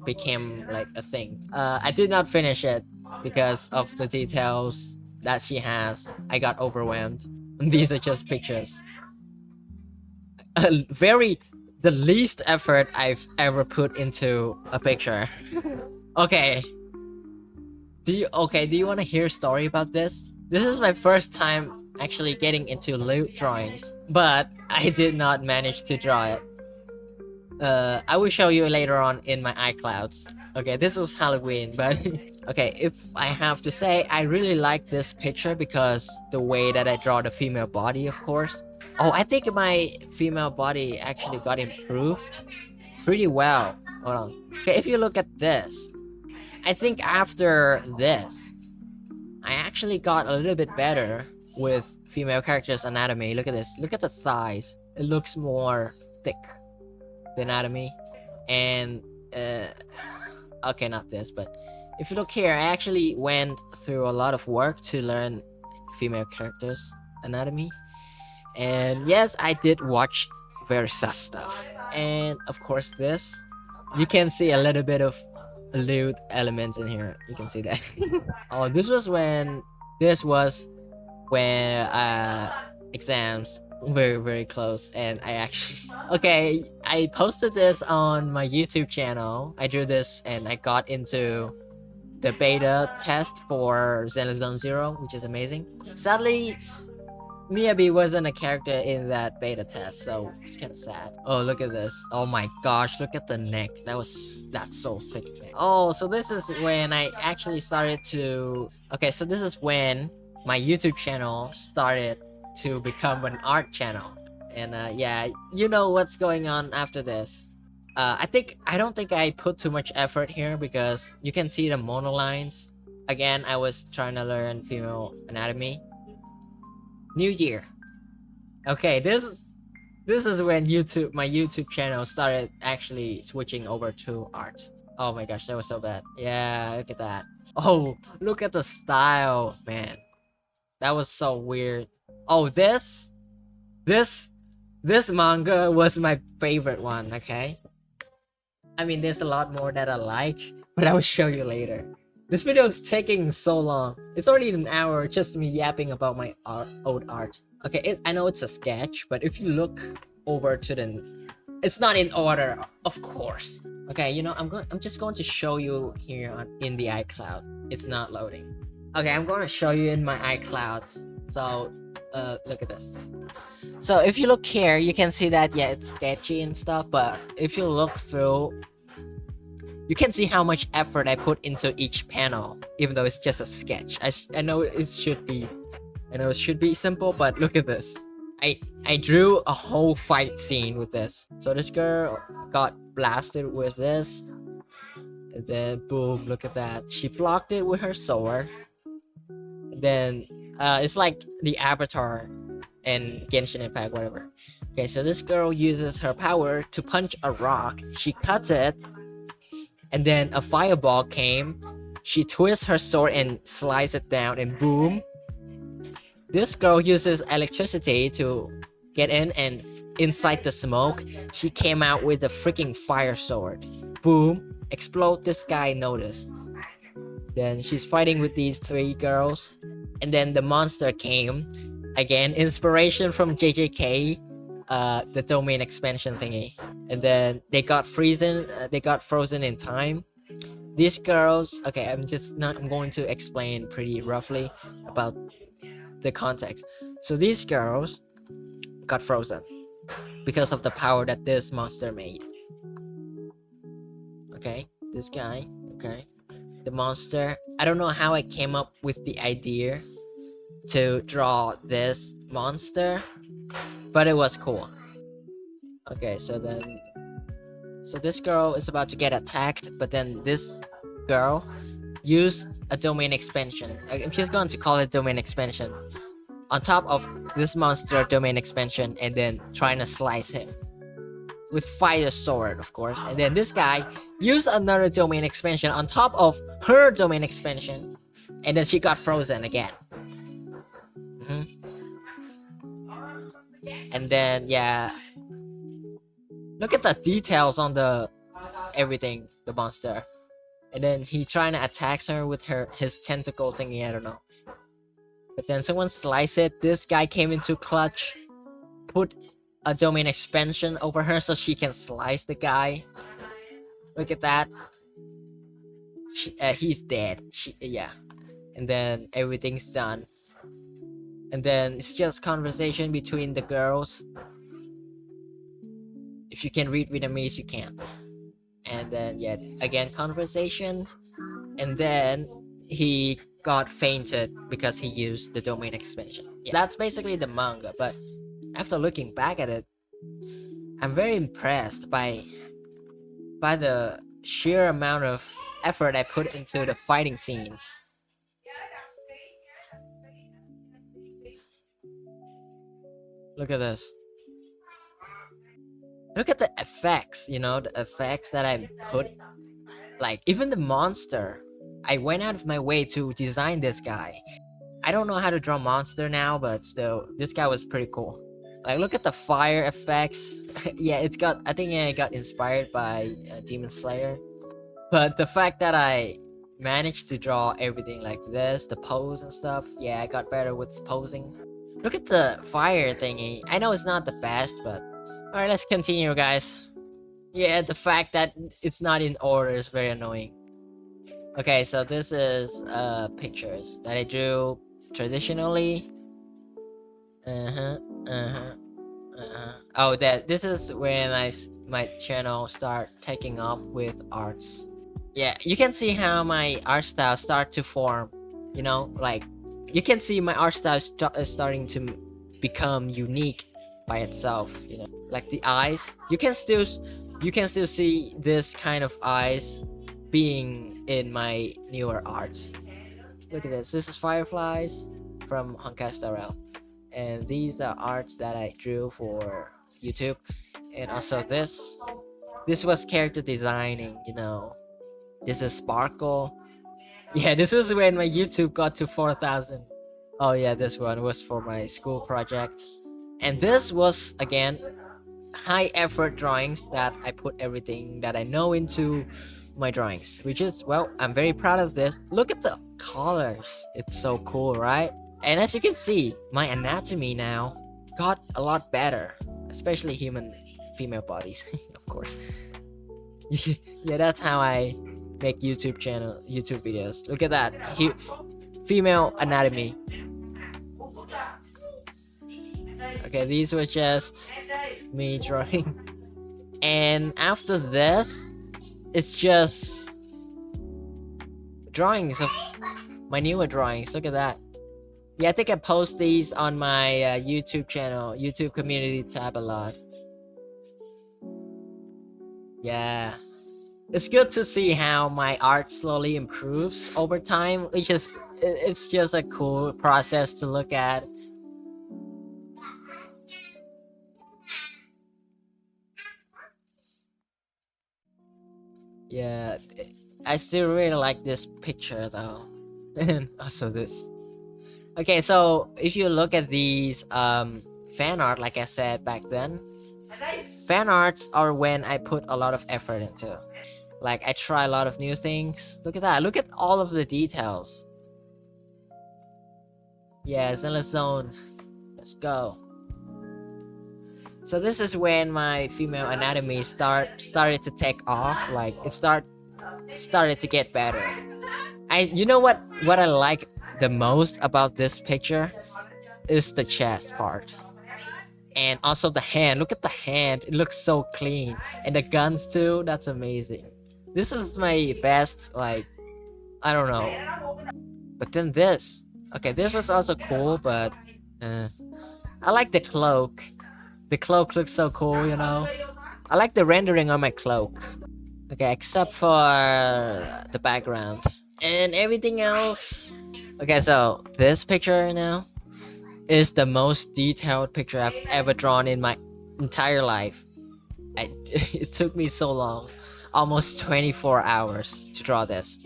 became like a thing. I did not finish it because of the details that she has. I got overwhelmed. These are just pictures. The least effort I've ever put into a picture. Okay. Do you want to hear a story about this? This is my first time actually getting into lewd drawings, but I did not manage to draw it. I will show you later on in my iClouds. Okay, this was Halloween, but okay, if I have to say, I really like this picture because the way that I draw the female body, of course. Oh, I think my female body actually got improved pretty well. Hold on. Okay, if you look at this, I think after this, I actually got a little bit better with female characters' anatomy. Look at this. Look at the thighs. It looks more thick, the anatomy. And, okay, not this, but if you look here, I actually went through a lot of work to learn female characters' anatomy. And yes, I did watch very sus stuff. And of course this, you can see a little bit of lewd elements in here. You can see that. Oh, this was when exams were very close, and I actually okay, I posted this on my YouTube channel. I drew this and I got into the beta test for Zone Zero, which is amazing. Sadly, Miyabi wasn't a character in that beta test, so it's kind of sad. Oh, look at this. Oh my gosh, look at the neck. That's so thick. Oh, so this is when I actually started to... Okay, so this is when my YouTube channel started to become an art channel. And yeah, you know what's going on after this. I don't think I put too much effort here because you can see the monolines. Again, I was trying to learn female anatomy. New year. Okay, this is when my YouTube channel started actually switching over to art. Oh my gosh, that was so bad. Yeah, look at that. Oh, look at the style, man. That was so weird. Oh, this manga was my favorite one, okay? I mean, there's a lot more that I like, but I will show you later. This video is taking so long. It's already an hour just me yapping about my old art. Okay, I know it's a sketch, but if you look over to it's not in order, of course. Okay, you know, I'm just going to show you here in the iCloud. It's not loading. Okay, I'm going to show you in my iClouds. So, look at this. So if you look here, you can see that, yeah, it's sketchy and stuff, but if you look through, you can see how much effort I put into each panel, even though it's just a sketch. I know it should be simple, but look at this. I drew a whole fight scene with this. So this girl got blasted with this, and then boom, look at that. She blocked it with her sword. And then it's like the Avatar and Genshin Impact, whatever. Okay, so this girl uses her power to punch a rock. She cuts it, and then a fireball came. She twists her sword and slices it down, and boom. This girl uses electricity to get in, and inside the smoke, she came out with a freaking fire sword. Boom. Explode. This guy noticed. Then she's fighting with these three girls. And then the monster came. Again, inspiration from JJK, the domain expansion thingy. And then they got frozen in time. These girls, okay, I'm going to explain pretty roughly about the context. So these girls got frozen because of the power that this monster made. Okay, this guy, okay. The monster, I don't know how I came up with the idea to draw this monster, but it was cool. Okay, so this girl is about to get attacked, but then this girl use a domain expansion. I'm just going to call it domain expansion on top of this monster domain expansion, and then trying to slice him with fire sword, of course. And then this guy used another domain expansion on top of her domain expansion, and then she got frozen again. And then yeah, look at the details on the everything, the monster. And then he trying to attack her with his tentacle thingy, I don't know. But then someone sliced it. This guy came into clutch, put a domain expansion over her so she can slice the guy. Look at that. He's dead. Yeah. And then everything's done. And then it's just conversation between the girls. If you can read Vietnamese, you can. And then yeah, again conversations. And then he got fainted because he used the domain expansion. Yeah, that's basically the manga. But after looking back at it, I'm very impressed by the sheer amount of effort I put into the fighting scenes. Look at this. Look at the effects, you know, the effects that I put. Like, even the monster. I went out of my way to design this guy. I don't know how to draw monster now, but still, this guy was pretty cool. Like, look at the fire effects. Yeah, I think it got inspired by Demon Slayer. But the fact that I managed to draw everything like this, the pose and stuff, yeah, I got better with posing. Look at the fire thingy. I know it's not the best, but alright, let's continue, guys. Yeah, the fact that it's not in order is very annoying. Okay, so this is pictures that I drew traditionally. Oh, this is when my channel start taking off with arts. Yeah, you can see how my art style start to form. You know, like you can see my art style is starting to become unique by itself. You know, like the eyes. You can still see this kind of eyes being in my newer arts. Look at this. This is fireflies from Honkai Star Rail, and these are arts that I drew for YouTube. And also this was character designing. You know, this is sparkle. Yeah, this was when my YouTube got to 4,000. Oh yeah, this one was for my school project. And this was, again, high effort drawings that I put everything that I know into my drawings. Which is, well, I'm very proud of this. Look at the colors. It's so cool, right? And as you can see, my anatomy now got a lot better. Especially female bodies, of course. Yeah, that's how I make YouTube videos. Look at that. Female anatomy. Okay, these were just me drawing. And after this, it's just drawings of my newer drawings. Look at that. Yeah, I think I post these on my YouTube channel, YouTube community tab a lot. Yeah. It's good to see how my art slowly improves over time, it's just a cool process to look at. Yeah, I still really like this picture though. And also this. Okay, so if you look at these fan art, like I said back then, fan arts are when I put a lot of effort into. Like, I try a lot of new things. Look at that. Look at all of the details. Yeah, Zenless Zone. Let's go. So this is when my female anatomy started to take off. Like, it started to get better. You know what I like the most about this picture is the chest part. And also the hand. Look at the hand. It looks so clean. And the guns too. That's amazing. This is my best, like, I don't know. But then this. Okay, this was also cool, but I like the cloak. The cloak looks so cool, you know. I like the rendering on my cloak. Okay, except for the background. and everything else. Okay, so this picture now is the most detailed picture I've ever drawn in my entire life. It took me so long, almost 24 hours to draw this.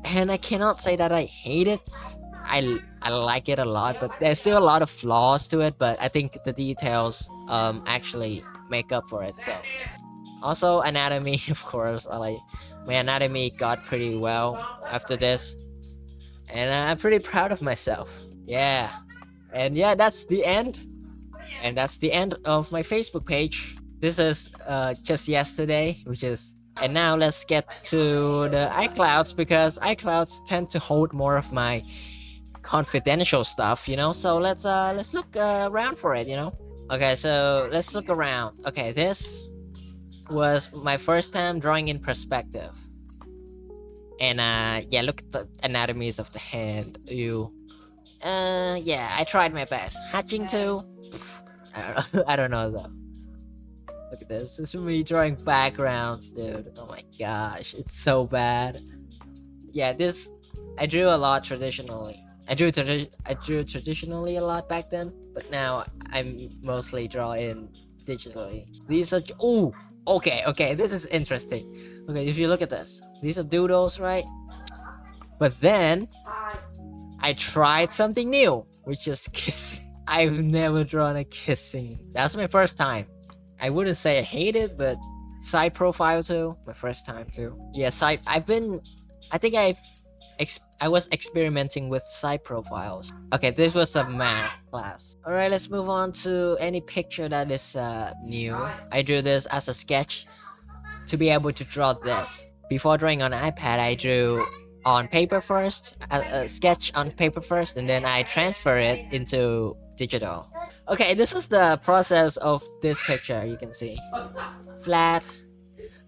And I cannot say that I hate it. I like it a lot, but there's still a lot of flaws to it, but I think the details actually make up for it. So also anatomy, of course. I like my anatomy got pretty well after this, and I'm pretty proud of myself. Yeah. And yeah, that's the end. And that's the end of my Facebook page. This is just yesterday, which is. And now let's get to the iClouds because iClouds tend to hold more of my confidential stuff, you know. So let's look around for it, you know. Okay, so let's look around. Okay, this was my first time drawing in perspective. And yeah, look at the anatomies of the hand. Yeah, I tried my best. Hatching too. I don't know. I don't know though. Look at this. This is me drawing backgrounds, dude. Oh my gosh, it's so bad. Yeah, this I drew a lot traditionally. I drew traditionally a lot back then, but now I'm mostly drawing digitally. These are oh, okay. This is interesting. Okay, if you look at this, these are doodles, right? But then I tried something new, which is kissing. I've never drawn a kissing. That's my first time. I wouldn't say I hate it, but side profile too. My first time too. Yeah, side. I think I was experimenting with side profiles. Okay, this was a math class. Alright, let's move on to any picture that is new. I drew this as a sketch to be able to draw this. Before drawing on iPad, I drew on paper first, a sketch on paper first, and then I transfer it into digital. Okay, this is the process of this picture, you can see. Flat,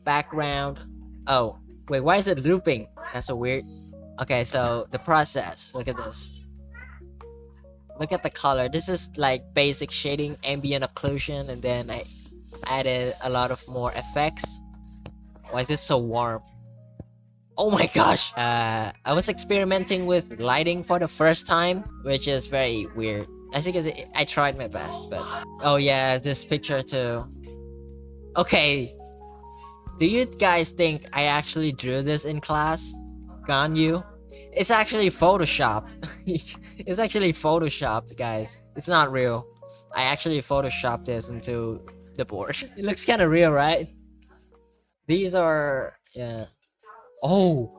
background. Oh, wait, why is it looping? That's so weird. Okay, so the process, look at this. Look at the color. This is like basic shading, ambient occlusion, and then I added a lot of more effects. Why is it so warm? Oh my gosh! I was experimenting with lighting for the first time, which is very weird. As you can see, I tried my best, but... Oh yeah, this picture too. Okay. Do you guys think I actually drew this in class? Gone you? It's actually photoshopped. It's actually photoshopped, guys. It's not real. I actually photoshopped this into the board. It looks kind of real, right? These are... yeah. Oh!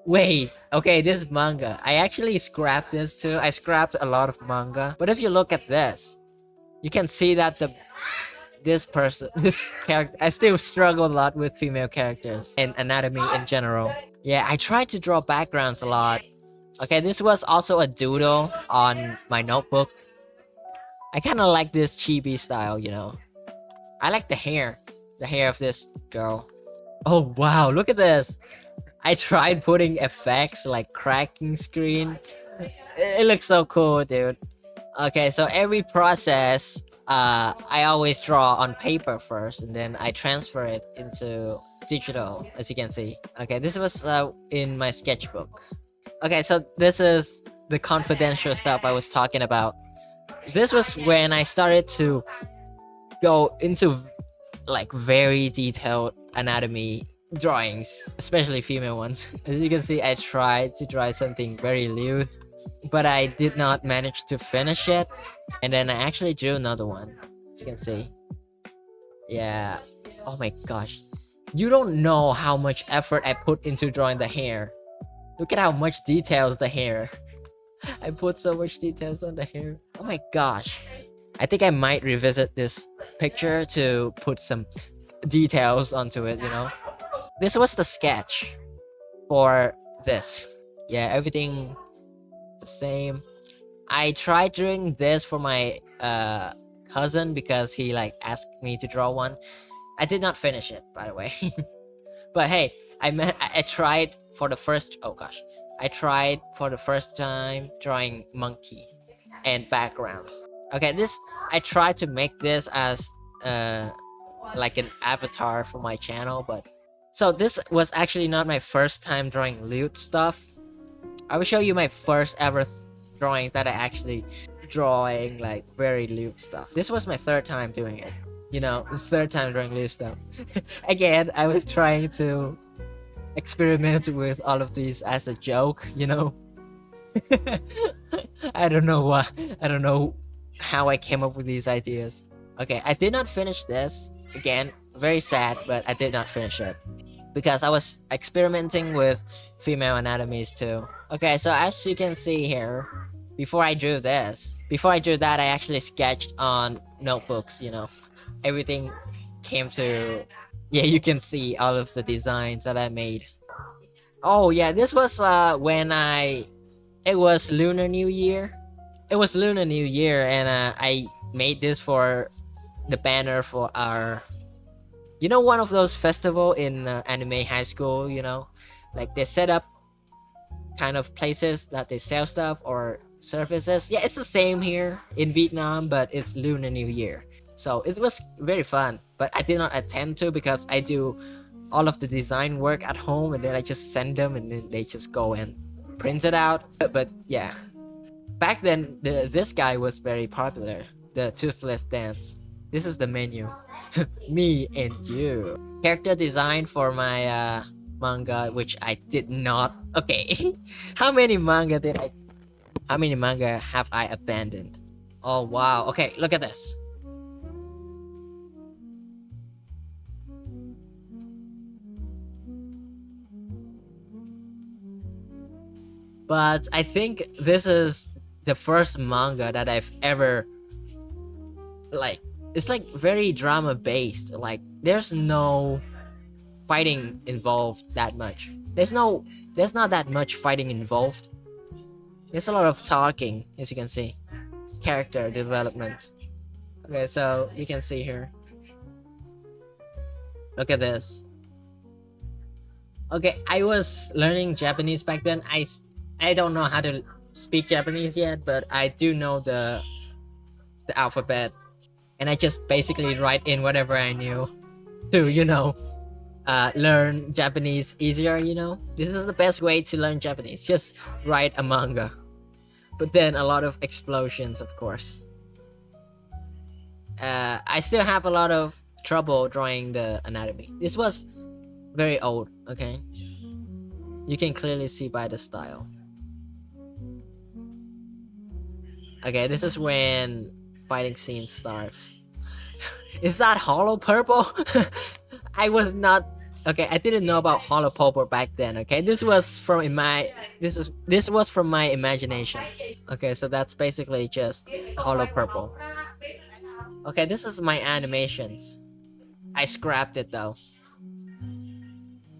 Wait, okay, this is manga. I actually scrapped this too. I scrapped a lot of manga. But if you look at this, you can see that this character, I still struggle a lot with female characters and anatomy in general. Yeah, I tried to draw backgrounds a lot. Okay, this was also a doodle on my notebook. I kind of like this chibi style, you know. I like the hair of this girl. Oh wow, look at this. I tried putting effects like cracking screen. It looks so cool, dude. Okay, so every process, I always draw on paper first, and then I transfer it into digital, as you can see. Okay, this was in my sketchbook. Okay, so this is the confidential stuff I was talking about. This was when I started to go into like very detailed anatomy drawings, especially female ones. As you can see, I tried to draw something very lewd, but I did not manage to finish it, and then I actually drew another one, as you can see. Yeah. Oh my gosh, you don't know how much effort I put into drawing the hair. Look at how much details the hair. I put so much details on the hair. Oh my gosh, I think I might revisit this picture to put some details onto it, you know. This was the sketch for this. Yeah, everything the same. I tried doing this for my cousin because he like asked me to draw one. I did not finish it, by the way. But hey, I tried for the first... oh gosh. I tried for the first time drawing monkey and backgrounds. Okay, I tried to make this as like an avatar for my channel, but So this was actually not my first time drawing lewd stuff. I will show you my first ever drawing that I actually drawing like very lewd stuff. This was my third time doing it. You know, this third time drawing lewd stuff. Again, I was trying to experiment with all of these as a joke, you know. I don't know why. I don't know how I came up with these ideas. Okay, I did not finish this. Again, very sad, but I did not finish it because I was experimenting with female anatomies too. Okay, so as you can see here, before I drew that, I actually sketched on notebooks, you know. Everything came to, yeah, you can see all of the designs that I made. Oh yeah, this was when it was Lunar New Year. It was Lunar New Year, and I made this for the banner for our, you know, one of those festival in anime high school, you know, like they set up kind of places that they sell stuff or services. Yeah, it's the same here in Vietnam, but it's Lunar New Year. So it was very fun, but I did not attend to because I do all of the design work at home and then I just send them and then they just go and print it out. But yeah, back then this guy was very popular, the toothless dance. This is the menu. Me and you. Character design for my manga, which I did not. Okay, how many manga have I abandoned? Oh wow. Okay, look at this. But I think this is the first manga that I've ever, like, it's like very drama based. Like there's no fighting involved that much. There's not that much fighting involved. There's a lot of talking, as you can see. Character development. Okay, so you can see here. Look at this. Okay, I was learning Japanese back then. I don't know how to speak Japanese yet, but I do know the alphabet, and I just basically write in whatever I knew to, you know, learn Japanese easier, you know. This is the best way to learn Japanese. Just write a manga. But then a lot of explosions, of course. I still have a lot of trouble drawing the anatomy. This was very old, okay? You can clearly see by the style. Okay, this is when fighting scene starts. Is that hollow purple? I was not, okay, I didn't know about hollow purple back then, okay? This was from this was from my imagination. Okay, so that's basically just hollow purple. Okay, this is my animations. I scrapped it though.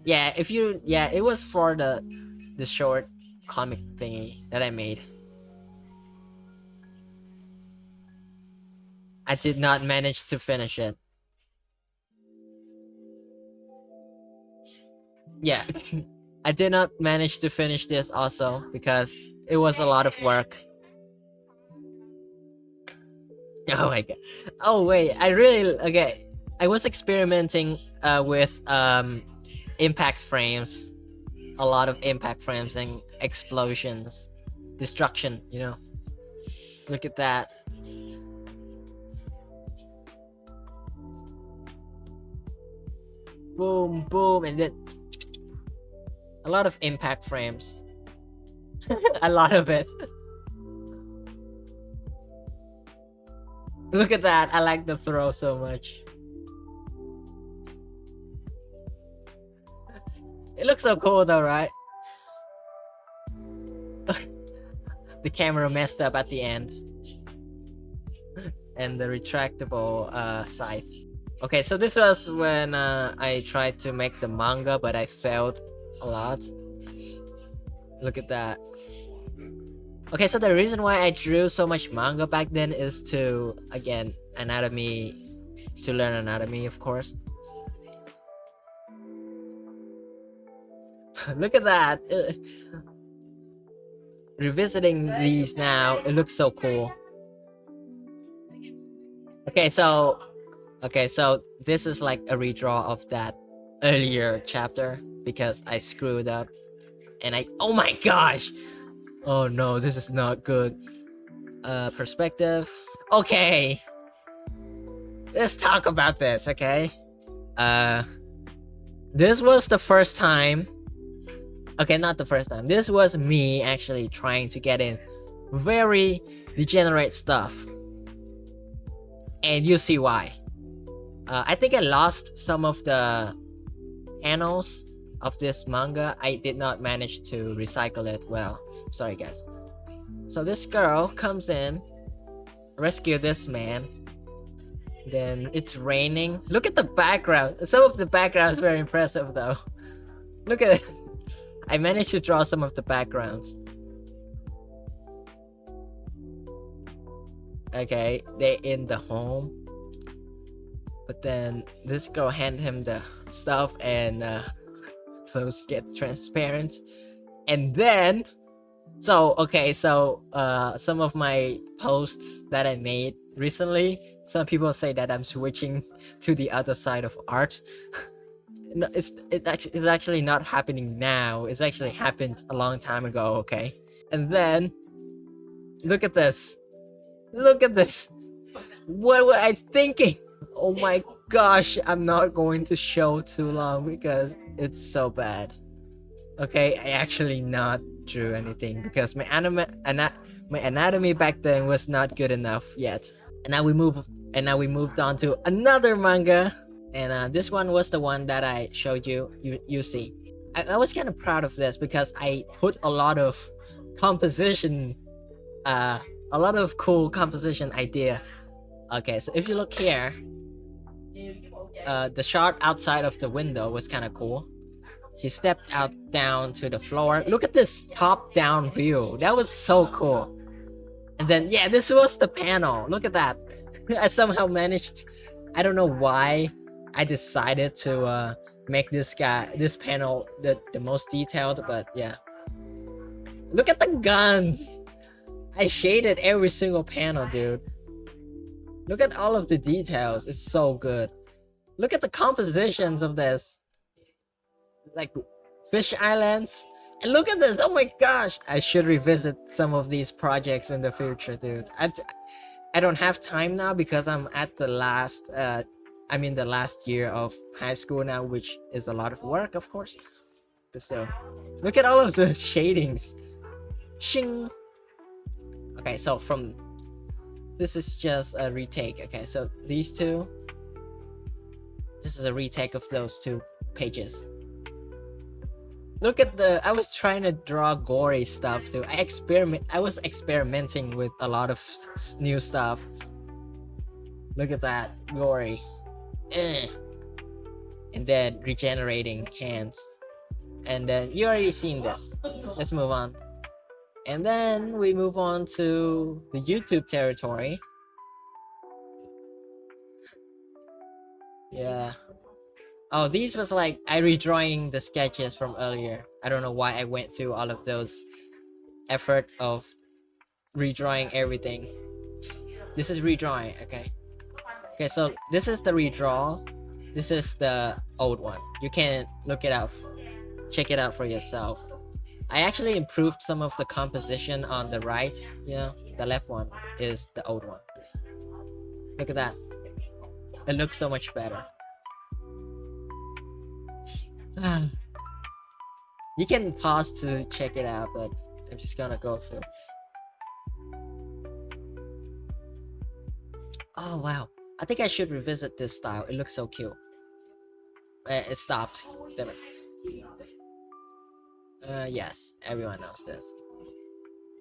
Yeah, it was for the short comic thingy that I made. I did not manage to finish it. Yeah, I did not manage to finish this also because it was a lot of work. Oh my god. Oh wait, okay. I was experimenting with impact frames. A lot of impact frames and explosions. Destruction, you know. Look at that. Boom, boom, and then a lot of impact frames. A lot of it. Look at that. I like the throw so much. It looks so cool though, right? The camera messed up at the end. And the retractable scythe. Okay, so this was when I tried to make the manga, but I failed a lot. Look at that. Okay, so the reason why I drew so much manga back then is to, again, to learn anatomy, of course. Look at that. Revisiting these now, it looks so cool. Okay, so this is like a redraw of that earlier chapter because I screwed up and oh my gosh, oh no, this is not good. Perspective. Okay, let's talk about this. Okay, this was the first time. Okay, not the first time. This was me actually trying to get in very degenerate stuff, and you see why. I think I lost some of the panels of this manga. I did not manage to recycle it well. Sorry guys. So this girl comes in, rescue this man. Then it's raining. Look at the background. Some of the background is very impressive though. Look at it. I managed to draw some of the backgrounds. Okay, they in the home. But then this girl hand him the stuff and clothes get transparent. And then some of my posts that I made recently, some people say that I'm switching to the other side of art. No, it's actually not happening now. It's actually happened a long time ago, okay? And then look at this. Look at this. What were I thinking? Oh my gosh, I'm not going to show too long because it's so bad. Okay, I actually not drew anything because my anatomy back then was not good enough yet. And now we moved on to another manga, and this one was the one that I showed you. You see, I was kind of proud of this because I put a lot of composition, a lot of cool composition idea. Okay, so if you look here, the shot outside of the window was kind of cool. He stepped out down to the floor. Look at this top-down view. That was so cool. And then yeah, this was the panel. Look at that. I somehow managed. I don't know why I decided to make this panel the most detailed, but yeah. Look at the guns. I shaded every single panel, dude. Look at all of the details. It's so good. Look at the compositions of this. Like fish islands. And look at this. Oh my gosh. I should revisit some of these projects in the future, dude. I don't have time now because I'm at the last I'm in the last year of high school now, which is a lot of work, of course. But still. Look at all of the shadings. Shing. Okay, so this is just a retake. Okay, so these two. This is a retake of those two pages. Look at I was trying to draw gory stuff too. I was experimenting with a lot of new stuff. Look at that, gory. And then regenerating hands. And then you already seen this. Let's move on. And then we move on to the YouTube territory. Yeah. Oh, these was like I redrawing the sketches from earlier. I don't know why I went through all of those effort of redrawing everything. This is redrawing, okay. Okay, so this is the redraw. This is the old one. You can look it up. Check it out for yourself. I actually improved some of the composition on the right, you know. The left one is the old one. Look at that. It looks so much better. You can pause to check it out, but I'm just gonna go through. Oh wow, I think I should revisit this style. It looks so cute. It stopped. Damn it. Yes, everyone knows this.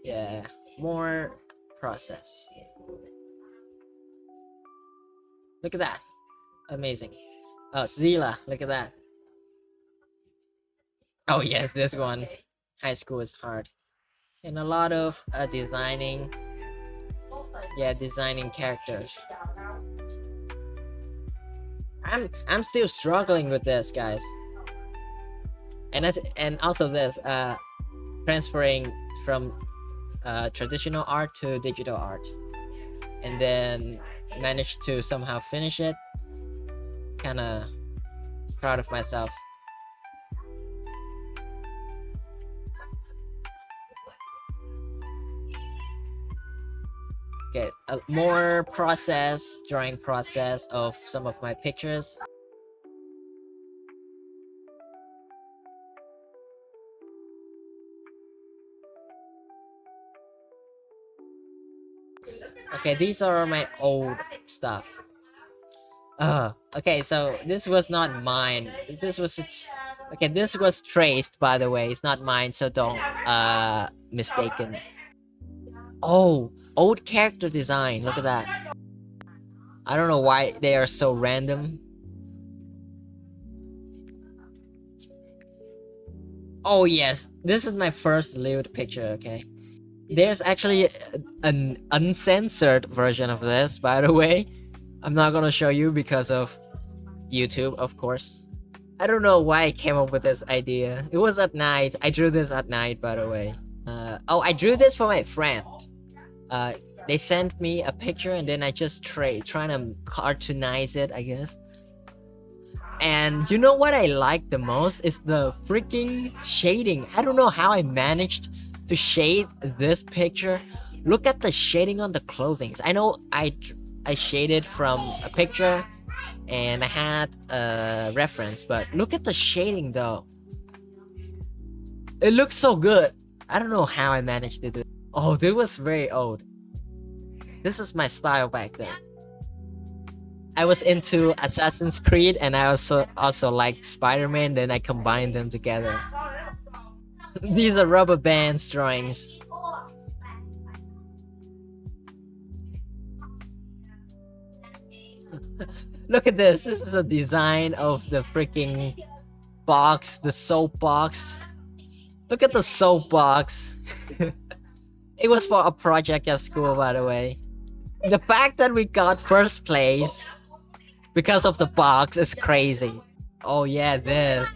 Yeah, more process. Look at that. Amazing. Oh, Zila, look at that. Oh yes, this one. High school is hard. And a lot of designing. Yeah, designing characters. I'm still struggling with this, guys. And also this transferring from traditional art to digital art, and then managed to somehow finish it. Kind of Proud of myself. Okay, more drawing process of some of my pictures. Okay, these are my old stuff. Okay, so this was not mine. Okay, this was traced, by the way. It's not mine, so don't mistaken. Oh, old character design. Look at that. I don't know why they are so random. Oh yes, this is my first lewd picture, okay? There's actually an uncensored version of this, by the way. I'm not gonna show you because of YouTube, of course. I don't know why I came up with this idea. It was at night. I drew this at night, by the way. Oh, I drew this for my friend. They sent me a picture and then I just trying to cartoonize it, I guess. And you know what I like the most is the freaking shading. I don't know how I managed to shade this picture. Look at the shading on the clothing. I know I shaded from a picture and I had a reference, but look at the shading though. It looks so good. I don't know how I managed to do it. Oh, this was very old. This is my style back then. I was into Assassin's Creed and I also liked Spider-Man, then I combined them together. These are rubber bands drawings. Look at this. This is a design of the freaking box, the soap box. Look at the soap box. It was for a project at school, by the way. The fact that we got first place because of the box is crazy. Oh yeah, this.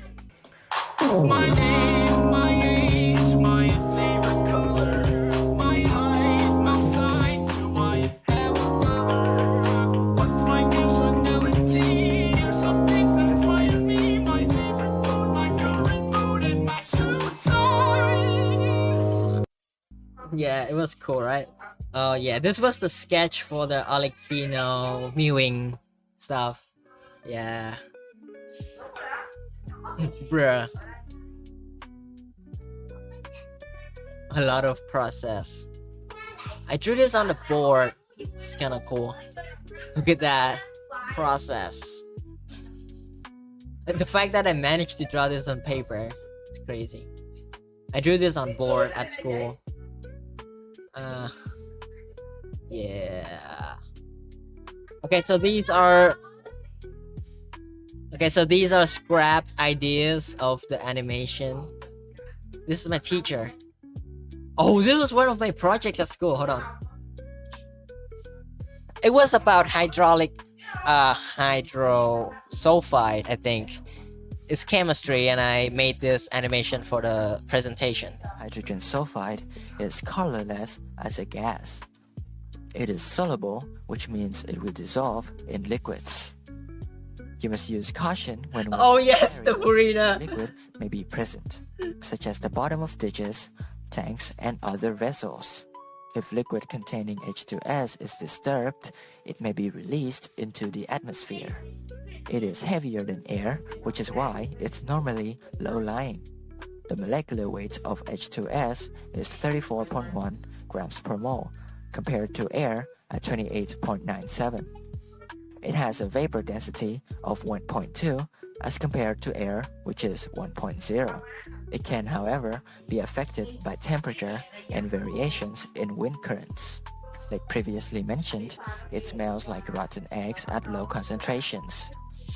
My name, my age, my favorite color, my height, my sign, do I have a lover? What's my nationality? Here's some things that inspire me. My favorite food, my current mood, and my shoe size. Yeah, it was cool, right? Oh yeah, this was the sketch for the Alexino mewing stuff. Yeah. Bruh. A lot of process. I drew this on the board. It's kind of cool. Look at that process. And the fact that I managed to draw this on paper, it's crazy. I drew this on board at school. Yeah. Okay, so these are scrapped ideas of the animation. This is my teacher. Oh, this was one of my projects at school. Hold on. It was about hydrosulfide, I think. It's chemistry, and I made this animation for the presentation. Hydrogen sulfide is colorless as a gas. It is soluble, which means it will dissolve in liquids. You must use caution when Oh yes, the Purina. liquid may be present, such as the bottom of dishes, tanks, and other vessels. If liquid containing H2S is disturbed, it may be released into the atmosphere. It is heavier than air, which is why it's normally low-lying. The molecular weight of H2S is 34.1 grams per mole, compared to air at 28.97. It has a vapor density of 1.2 as compared to air, which is 1.0. It can, however, be affected by temperature and variations in wind currents. Like previously mentioned, it smells like rotten eggs at low concentrations.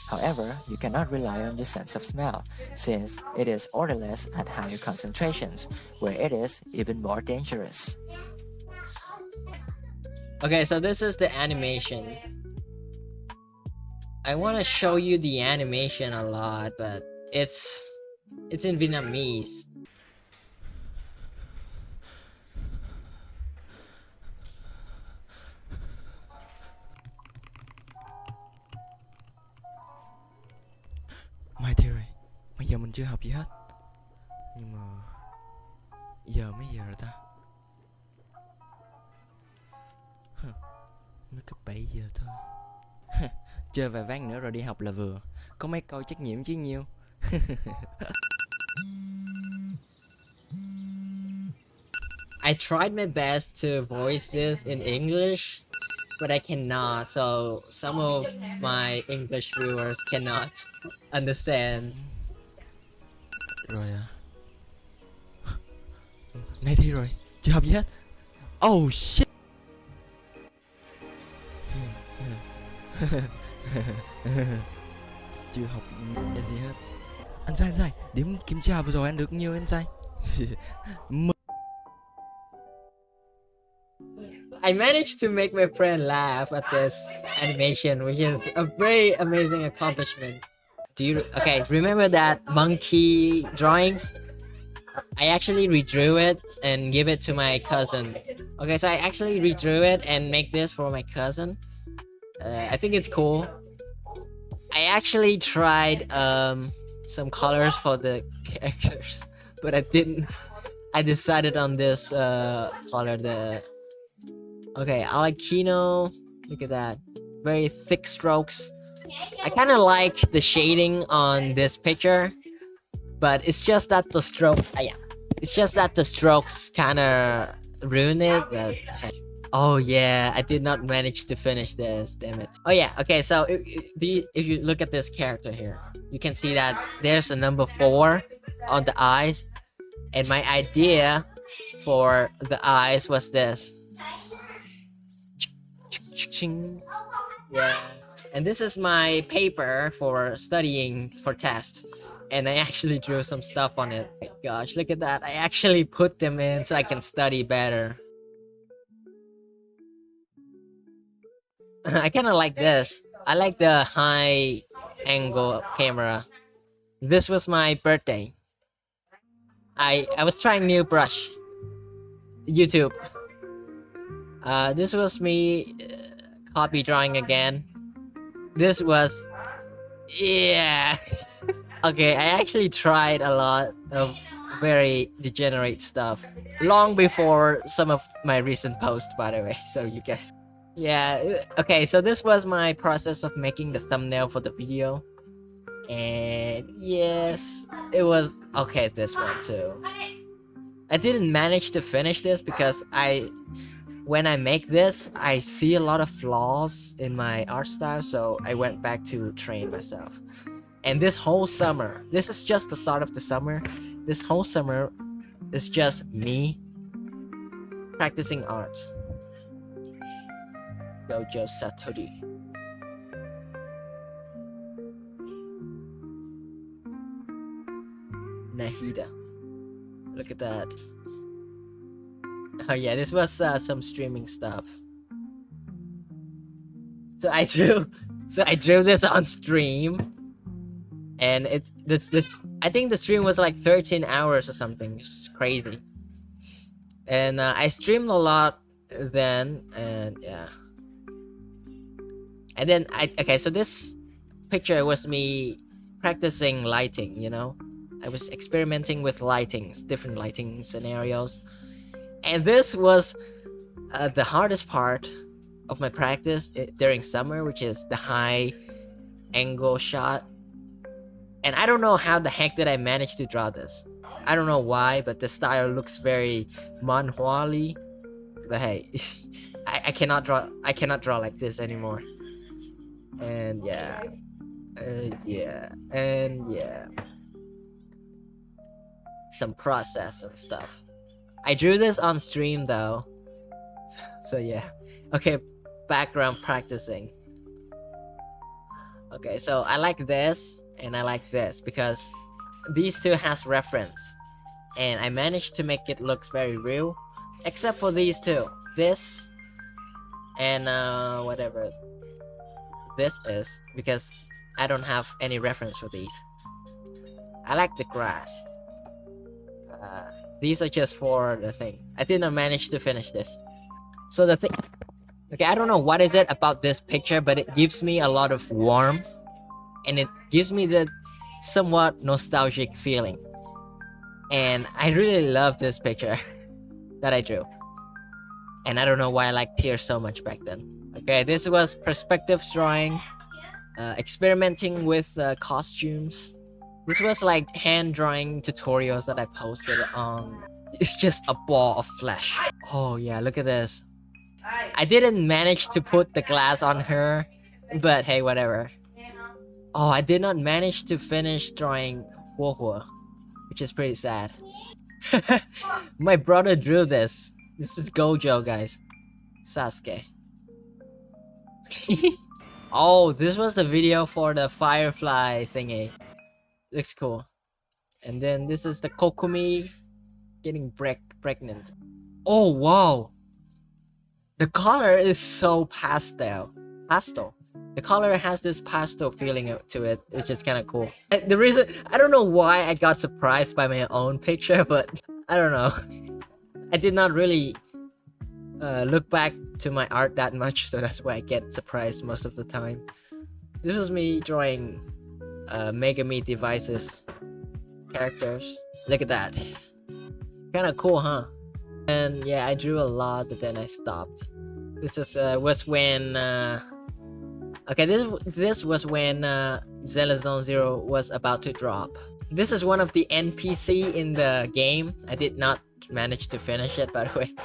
However, you cannot rely on your sense of smell, since it is odorless at higher concentrations, where it is even more dangerous. Okay, so this is the animation. I want to show you the animation a lot, but it's in Vietnamese. My rồi. Bây giờ mình chưa học gì hết. Nhưng mà giờ mấy giờ rồi ta? Mới cấp 7 giờ thôi. Chơi vài ván nữa rồi đi học là vừa. Có mấy câu trắc nghiệm chứ nhiêu. I tried my best to voice this in English, but I cannot, so some of my English viewers cannot understand. Rồi nay thi rồi. Chưa học gì hết. Oh shit. Chưa học gì hết. Anh sai. Điểm kiểm tra vừa rồi anh được nhiêu anh sai? I managed to make my friend laugh at this animation, which is a very amazing accomplishment. Remember that monkey drawings? I actually redrew it and give it to my cousin. Okay, so I actually redrew it and make this for my cousin. I think it's cool. I actually tried some colors for the characters, but I didn't. I decided on this color. Okay, Alakino. Look at that. Very thick strokes. I kind of like the shading on this picture, but it's just that the strokes. It's just that the strokes kind of ruin it. But oh yeah, I did not manage to finish this. Damn it. Oh yeah. Okay, so if you look at this character here, you can see that there's a number 4 on the eyes, and my idea for the eyes was this. Yeah. And this is my paper for studying for tests. And I actually drew some stuff on it. Oh my gosh, look at that. I actually put them in so I can study better. I kind of like this. I like the high angle camera. This was my birthday. I was trying new brush. YouTube. This was me copy drawing again. This was, yeah. Okay, I actually tried a lot of very degenerate stuff long before some of my recent posts, by the way. So you guys, yeah. Okay, so this was my process of making the thumbnail for the video, and yes, it was okay. This one too. I didn't manage to finish this because when I make this, I see a lot of flaws in my art style, so I went back to train myself. And this whole summer, this is just the start of the summer. This whole summer is just me practicing art. Gojo Satori. Nahida. Look at that. Oh yeah, this was some streaming stuff. So I drew this on stream, and this. I think the stream was like 13 hours or something. It's crazy. And I streamed a lot then, and yeah. And then so this picture was me practicing lighting. You know, I was experimenting with lightings, different lighting scenarios. And this was the hardest part of my practice during summer, which is the high angle shot. And I don't know how the heck did I manage to draw this. I don't know why, but the style looks very manhwa-y. But hey, I cannot draw like this anymore. And yeah. Some process and stuff. I drew this on stream though. So yeah. Okay, background practicing. Okay, so I like this and I like this because these two has reference. And I managed to make it looks very real. Except for these two. This and whatever this is, because I don't have any reference for these. I like the grass. These are just for the thing. I did not manage to finish this. So the thing, okay, I don't know what is it about this picture, but it gives me a lot of warmth, and it gives me the somewhat nostalgic feeling. And I really love this picture that I drew. And I don't know why I liked tears so much back then. Okay, this was perspective drawing, experimenting with costumes. This was like hand drawing tutorials that I posted on. It's just a ball of flesh. Oh yeah, look at this. I didn't manage to put the glass on her, but hey, whatever. Oh, I did not manage to finish drawing Huohuo, which is pretty sad. My brother drew this. This is Gojo, guys. Sasuke. Oh, this was the video for the firefly thingy. Looks cool. And then this is the Kokumi getting pregnant. Oh wow! The color is so pastel. The color has this pastel feeling to it, which is kind of cool. The reason, I don't know why I got surprised by my own picture, but I don't know. I did not really look back to my art that much, so that's why I get surprised most of the time. This was me drawing Mega Me devices characters. Look at that. Kind of cool, huh? And yeah, I drew a lot, but then I stopped. This is was when okay, this was when Zelda Zone Zero was about to drop. This is one of the NPC in the game. I did not manage to finish it, by the way.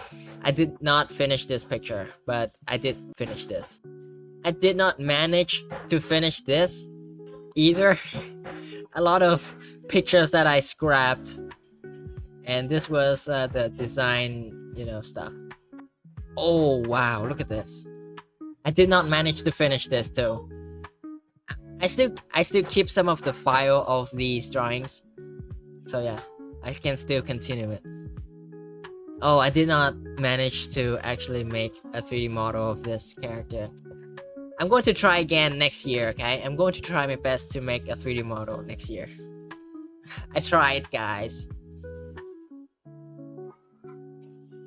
I did not finish this picture, but I did finish this. I did not manage to finish this either. A lot of pictures that I scrapped, and this was the design, you know, stuff. Oh wow, look at this. I did not manage to finish this too. I still keep some of the file of these drawings, so yeah, I can still continue it. Oh, I did not manage to actually make a 3D model of this character. I'm going to try again next year, okay? I'm going to try my best to make a 3D model next year. I tried, guys.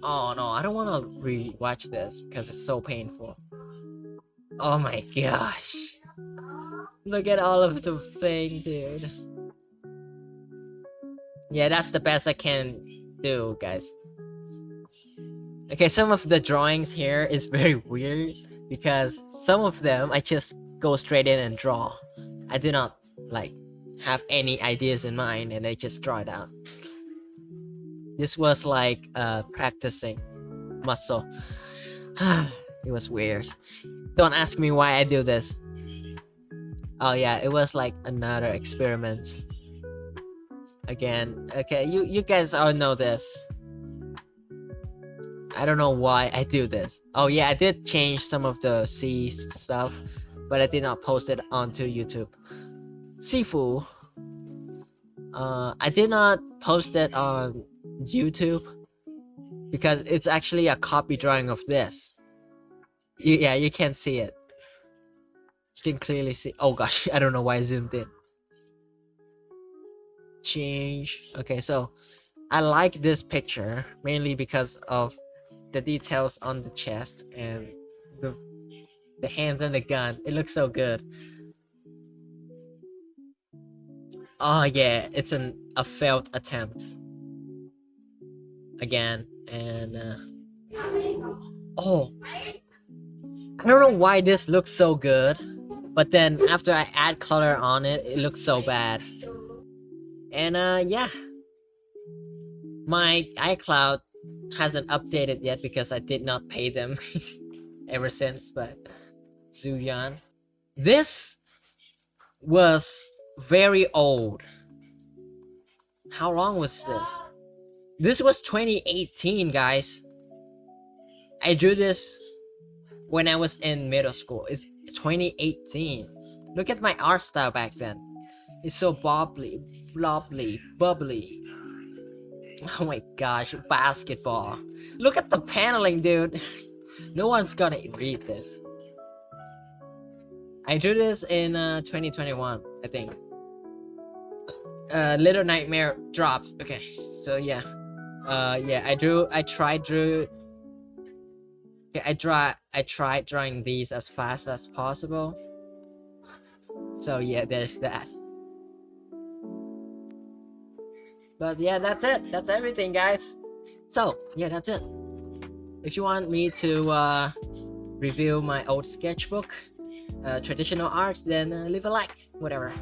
Oh no, I don't want to re-watch this because it's so painful. Oh my gosh. Look at all of the thing, dude. Yeah, that's the best I can do, guys. Okay, some of the drawings here is very weird because some of them I just go straight in and draw. I do not like have any ideas in mind and I just draw it out. This was like practicing muscle. It was weird. Don't ask me why I do this. Oh yeah, it was like another experiment. Again, okay, you guys all know this. I don't know why I do this. Oh yeah, I did change some of the C stuff, but I did not post it onto YouTube. Sifu. I did not post it on YouTube because it's actually a copy drawing of this. Yeah, you can see it. You can clearly see. Oh gosh, I don't know why I zoomed in. Change. Okay, so I like this picture mainly because of the details on the chest and the hands and the gun. It looks so good. Oh yeah, it's a failed attempt. Again, and oh, I don't know why this looks so good, but then after I add color on it, it looks so bad. And yeah, my iCloud hasn't updated yet because I did not pay them ever since, but Zuyan. This was very old. How long was this? This was 2018, guys. I drew this when I was in middle school. It's 2018. Look at my art style back then. It's so bubbly. Oh my gosh, basketball. Look at the paneling, dude. No one's gonna read this. I drew this in 2021, I think. Little Nightmare drops. Okay, so yeah. Yeah, I tried drawing these as fast as possible. So yeah, there's that. But yeah, that's it. That's everything, guys. So yeah, that's it. If you want me to review my old sketchbook, traditional arts, then leave a like, whatever.